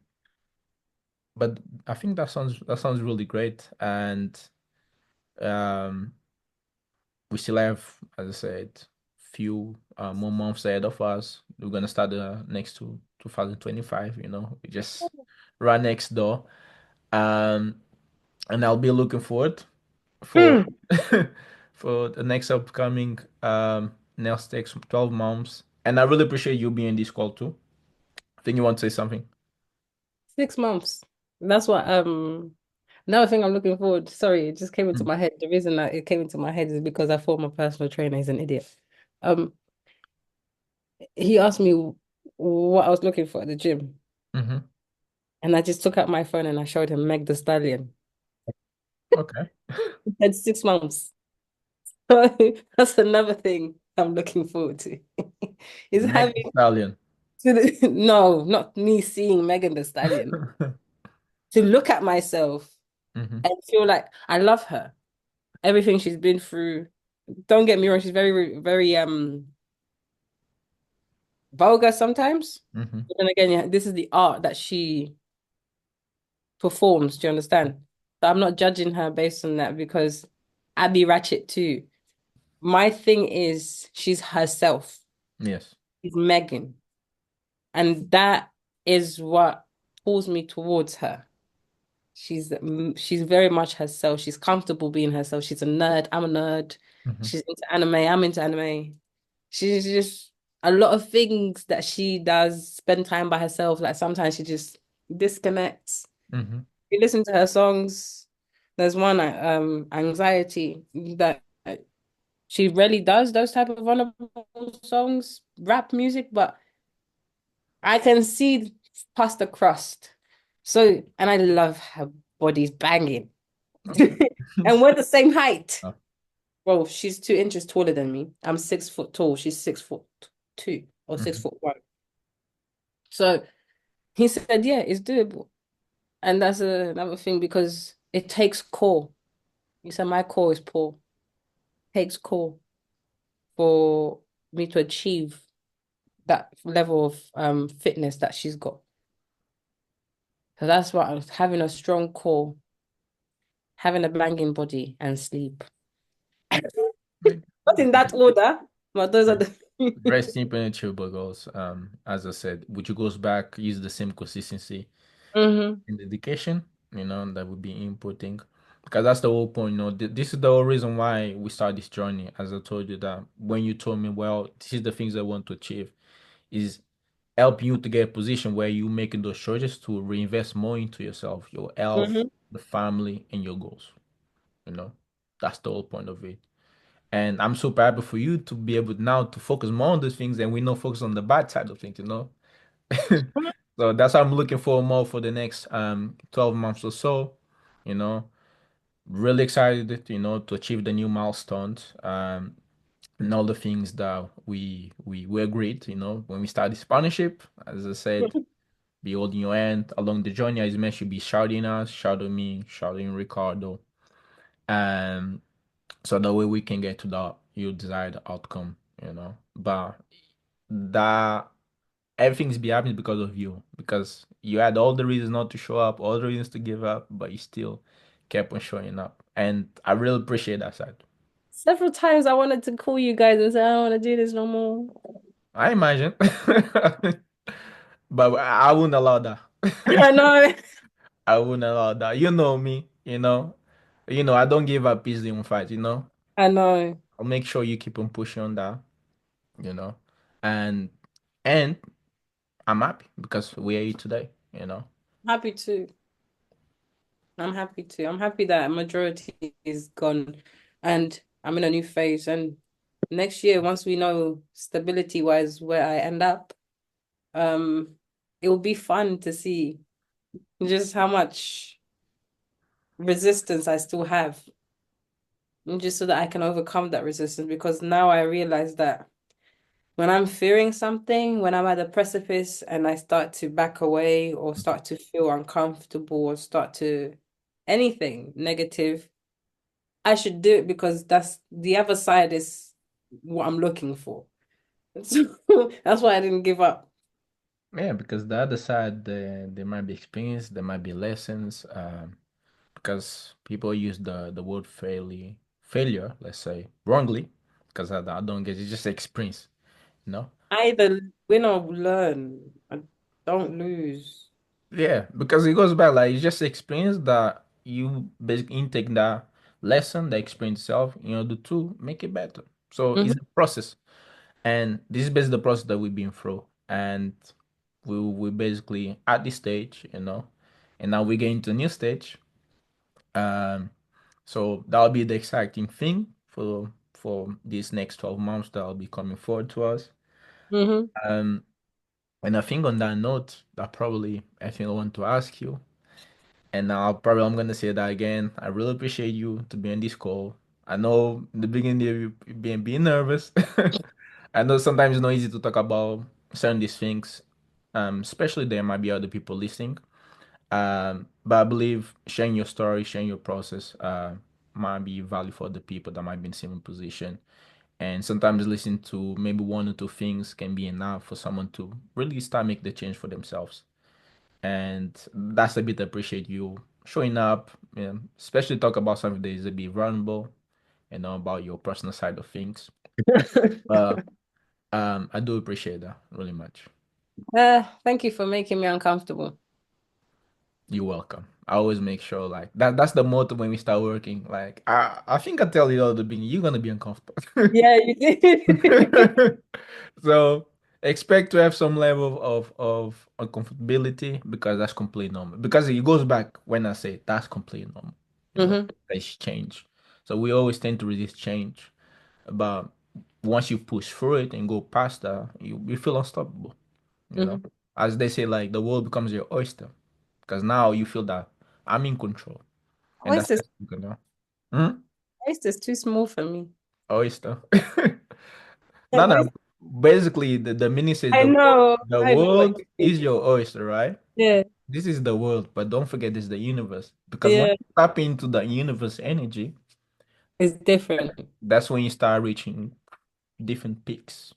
but I think that sounds really great, and um, we still have, as I said, few more months ahead of us. We're gonna start the next 2025. We just right next door. Um, and I'll be looking forward for Hmm. for the next upcoming next takes 12 months. And I really appreciate you being in this call too. I think you want to say something. 6 months. That's what another thing I'm looking forward. Sorry, it just came into my head. The reason that it came into my head is because I thought my personal trainer is an idiot. Um, he asked me what I was looking for at the gym, Mm-hmm. and I just took out my phone and I showed him Meg the Stallion. Okay. He said 6 months. So that's another thing I'm looking forward to. Is Meg Thee having Stallion. no, not me seeing Megan the Stallion. To look at myself Mm-hmm. and feel like I love her. Everything she's been through. Don't get me wrong, she's very, very vulgar sometimes. Mm-hmm. But then again, yeah, this is the art that she performs. Do you understand? So I'm not judging her based on that because I'd be ratchet too. My thing is she's herself. Yes. She's Megan. And that is what pulls me towards her. She's very much herself. She's comfortable being herself. She's a nerd. I'm a nerd. Mm-hmm. She's into anime. I'm into anime. She's just a lot of things that she does, spend time by herself. Like sometimes she just disconnects. Mm-hmm. You listen to her songs. There's one anxiety that she really does those type of vulnerable songs, rap music, but I can see past the crust. So, and I love her body's banging. Okay. And we're the same height. Oh. Well, she's 2 inches taller than me. I'm 6 foot tall. She's 6 foot 2 or six Mm-hmm. foot one. So he said, yeah, it's doable. And that's another thing because it takes core. He said, my core is poor. Takes core for me to achieve that level of fitness that she's got. So that's what I was having a strong core, having a banging body, and sleep. Not in that order, but those are the. Very simple and achievable goals. As I said, which goes back, use the same consistency Hmm. in dedication, that would be important because that's the whole point. This is the whole reason why we start this journey. As I told you that when you told me, well, this is the things I want to achieve, is help you to get a position where you making those choices to reinvest more into yourself, your health, Hmm. the family, and your goals. You know, that's the whole point of it. And I'm super happy for you to be able now to focus more on those things and we not focus on the bad side of things, you know? So that's what I'm looking for more for the next 12 months or so, you know. Really excited, you know, to achieve the new milestones, and all the things that we agreed, you know, when we start this partnership. As I said, be holding your hand along the journey, as you mentioned, be shouting us, shouting me, shouting Ricardo. Um, so that way we can get to the you desired outcome, you know. But that everything's be happening because of you, because you had all the reasons not to show up, all the reasons to give up, but you still kept on showing up. And I really appreciate that side. Several times I wanted to call you guys and say, I don't want to do this no more. I imagine. But I wouldn't allow that. I know. I wouldn't allow that. You know me, you know. You know, I don't give up easily in fight, you know. I know. I'll make sure you keep on pushing on that, you know. And and I'm happy because we are here today, you know. Happy to. I'm happy to. I'm happy that majority is gone and I'm in a new phase. And next year, once we know stability wise where I end up, um, it will be fun to see just how much resistance I still have. And just so that I can overcome that resistance. Because now I realize that when I'm fearing something, when I'm at the precipice and I start to back away or start to feel uncomfortable or start to anything negative, I should do it because that's the other side is what I'm looking for. So that's why I didn't give up. Yeah, because the other side, there might be experience, there might be lessons, because people use the word failure, let's say, wrongly, because I don't get it, it's just experience, you know? I either win or learn. I don't lose. Yeah, because it goes back, like, it's just experience that you basically intake that lesson, the experience itself, you know, to make it better. So it's Hmm. a process. And this is basically the process that we've been through. And we basically at this stage, you know, and now we get into a new stage. Um, so that'll be the exciting thing for these next 12 months that'll be coming forward to us. Hmm. Um, and I think on that note, that probably I think I want to ask you. And now probably I'm gonna say that again. I really appreciate you to be on this call. I know in the beginning you being nervous. I know sometimes it's not easy to talk about certain these things, especially there might be other people listening. But I believe sharing your story, sharing your process, might be value for the people that might be in similar position. And sometimes listening to maybe one or two things can be enough for someone to really start make the change for themselves. And that's a bit I appreciate you showing up, especially talk about something that is a bit vulnerable, you know, about your personal side of things. But I do appreciate that really much. Thank you for making me uncomfortable. You're welcome. I always make sure like that's the motto when we start working. Like I think I tell you all at the beginning, you're gonna be uncomfortable. Yeah, you did. So expect to have some level of uncomfortability because that's completely normal. Because it goes back when I say that's completely normal. You know, Hmm. that's change. So we always tend to resist change. But once you push through it and go past that, you feel unstoppable. You know, Hmm. as they say, like the world becomes your oyster because now you feel that I'm in control, and that's Oyster's, you know. Hmm? oyster's too small for me. Oyster. Yeah, No, no. Basically, the meaning says the I know what world you is mean. your oyster, right? Yeah, This is the world, but don't forget this is the universe. Because when yeah, you tap into the universe energy, it's different. that's when you start reaching different peaks.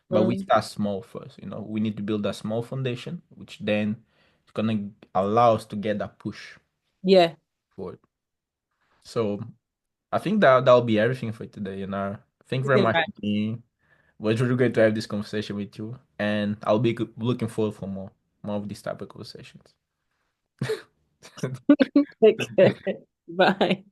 But we Mm. start small first, you know. We need to build a small foundation, which then is gonna allow us to get that push Yeah, forward. So I think that'll be everything for today, you know. Thank you it's very been much right. for being. It was really great to have this conversation with you, and I'll be looking forward for more of these type of conversations. Take care. Bye.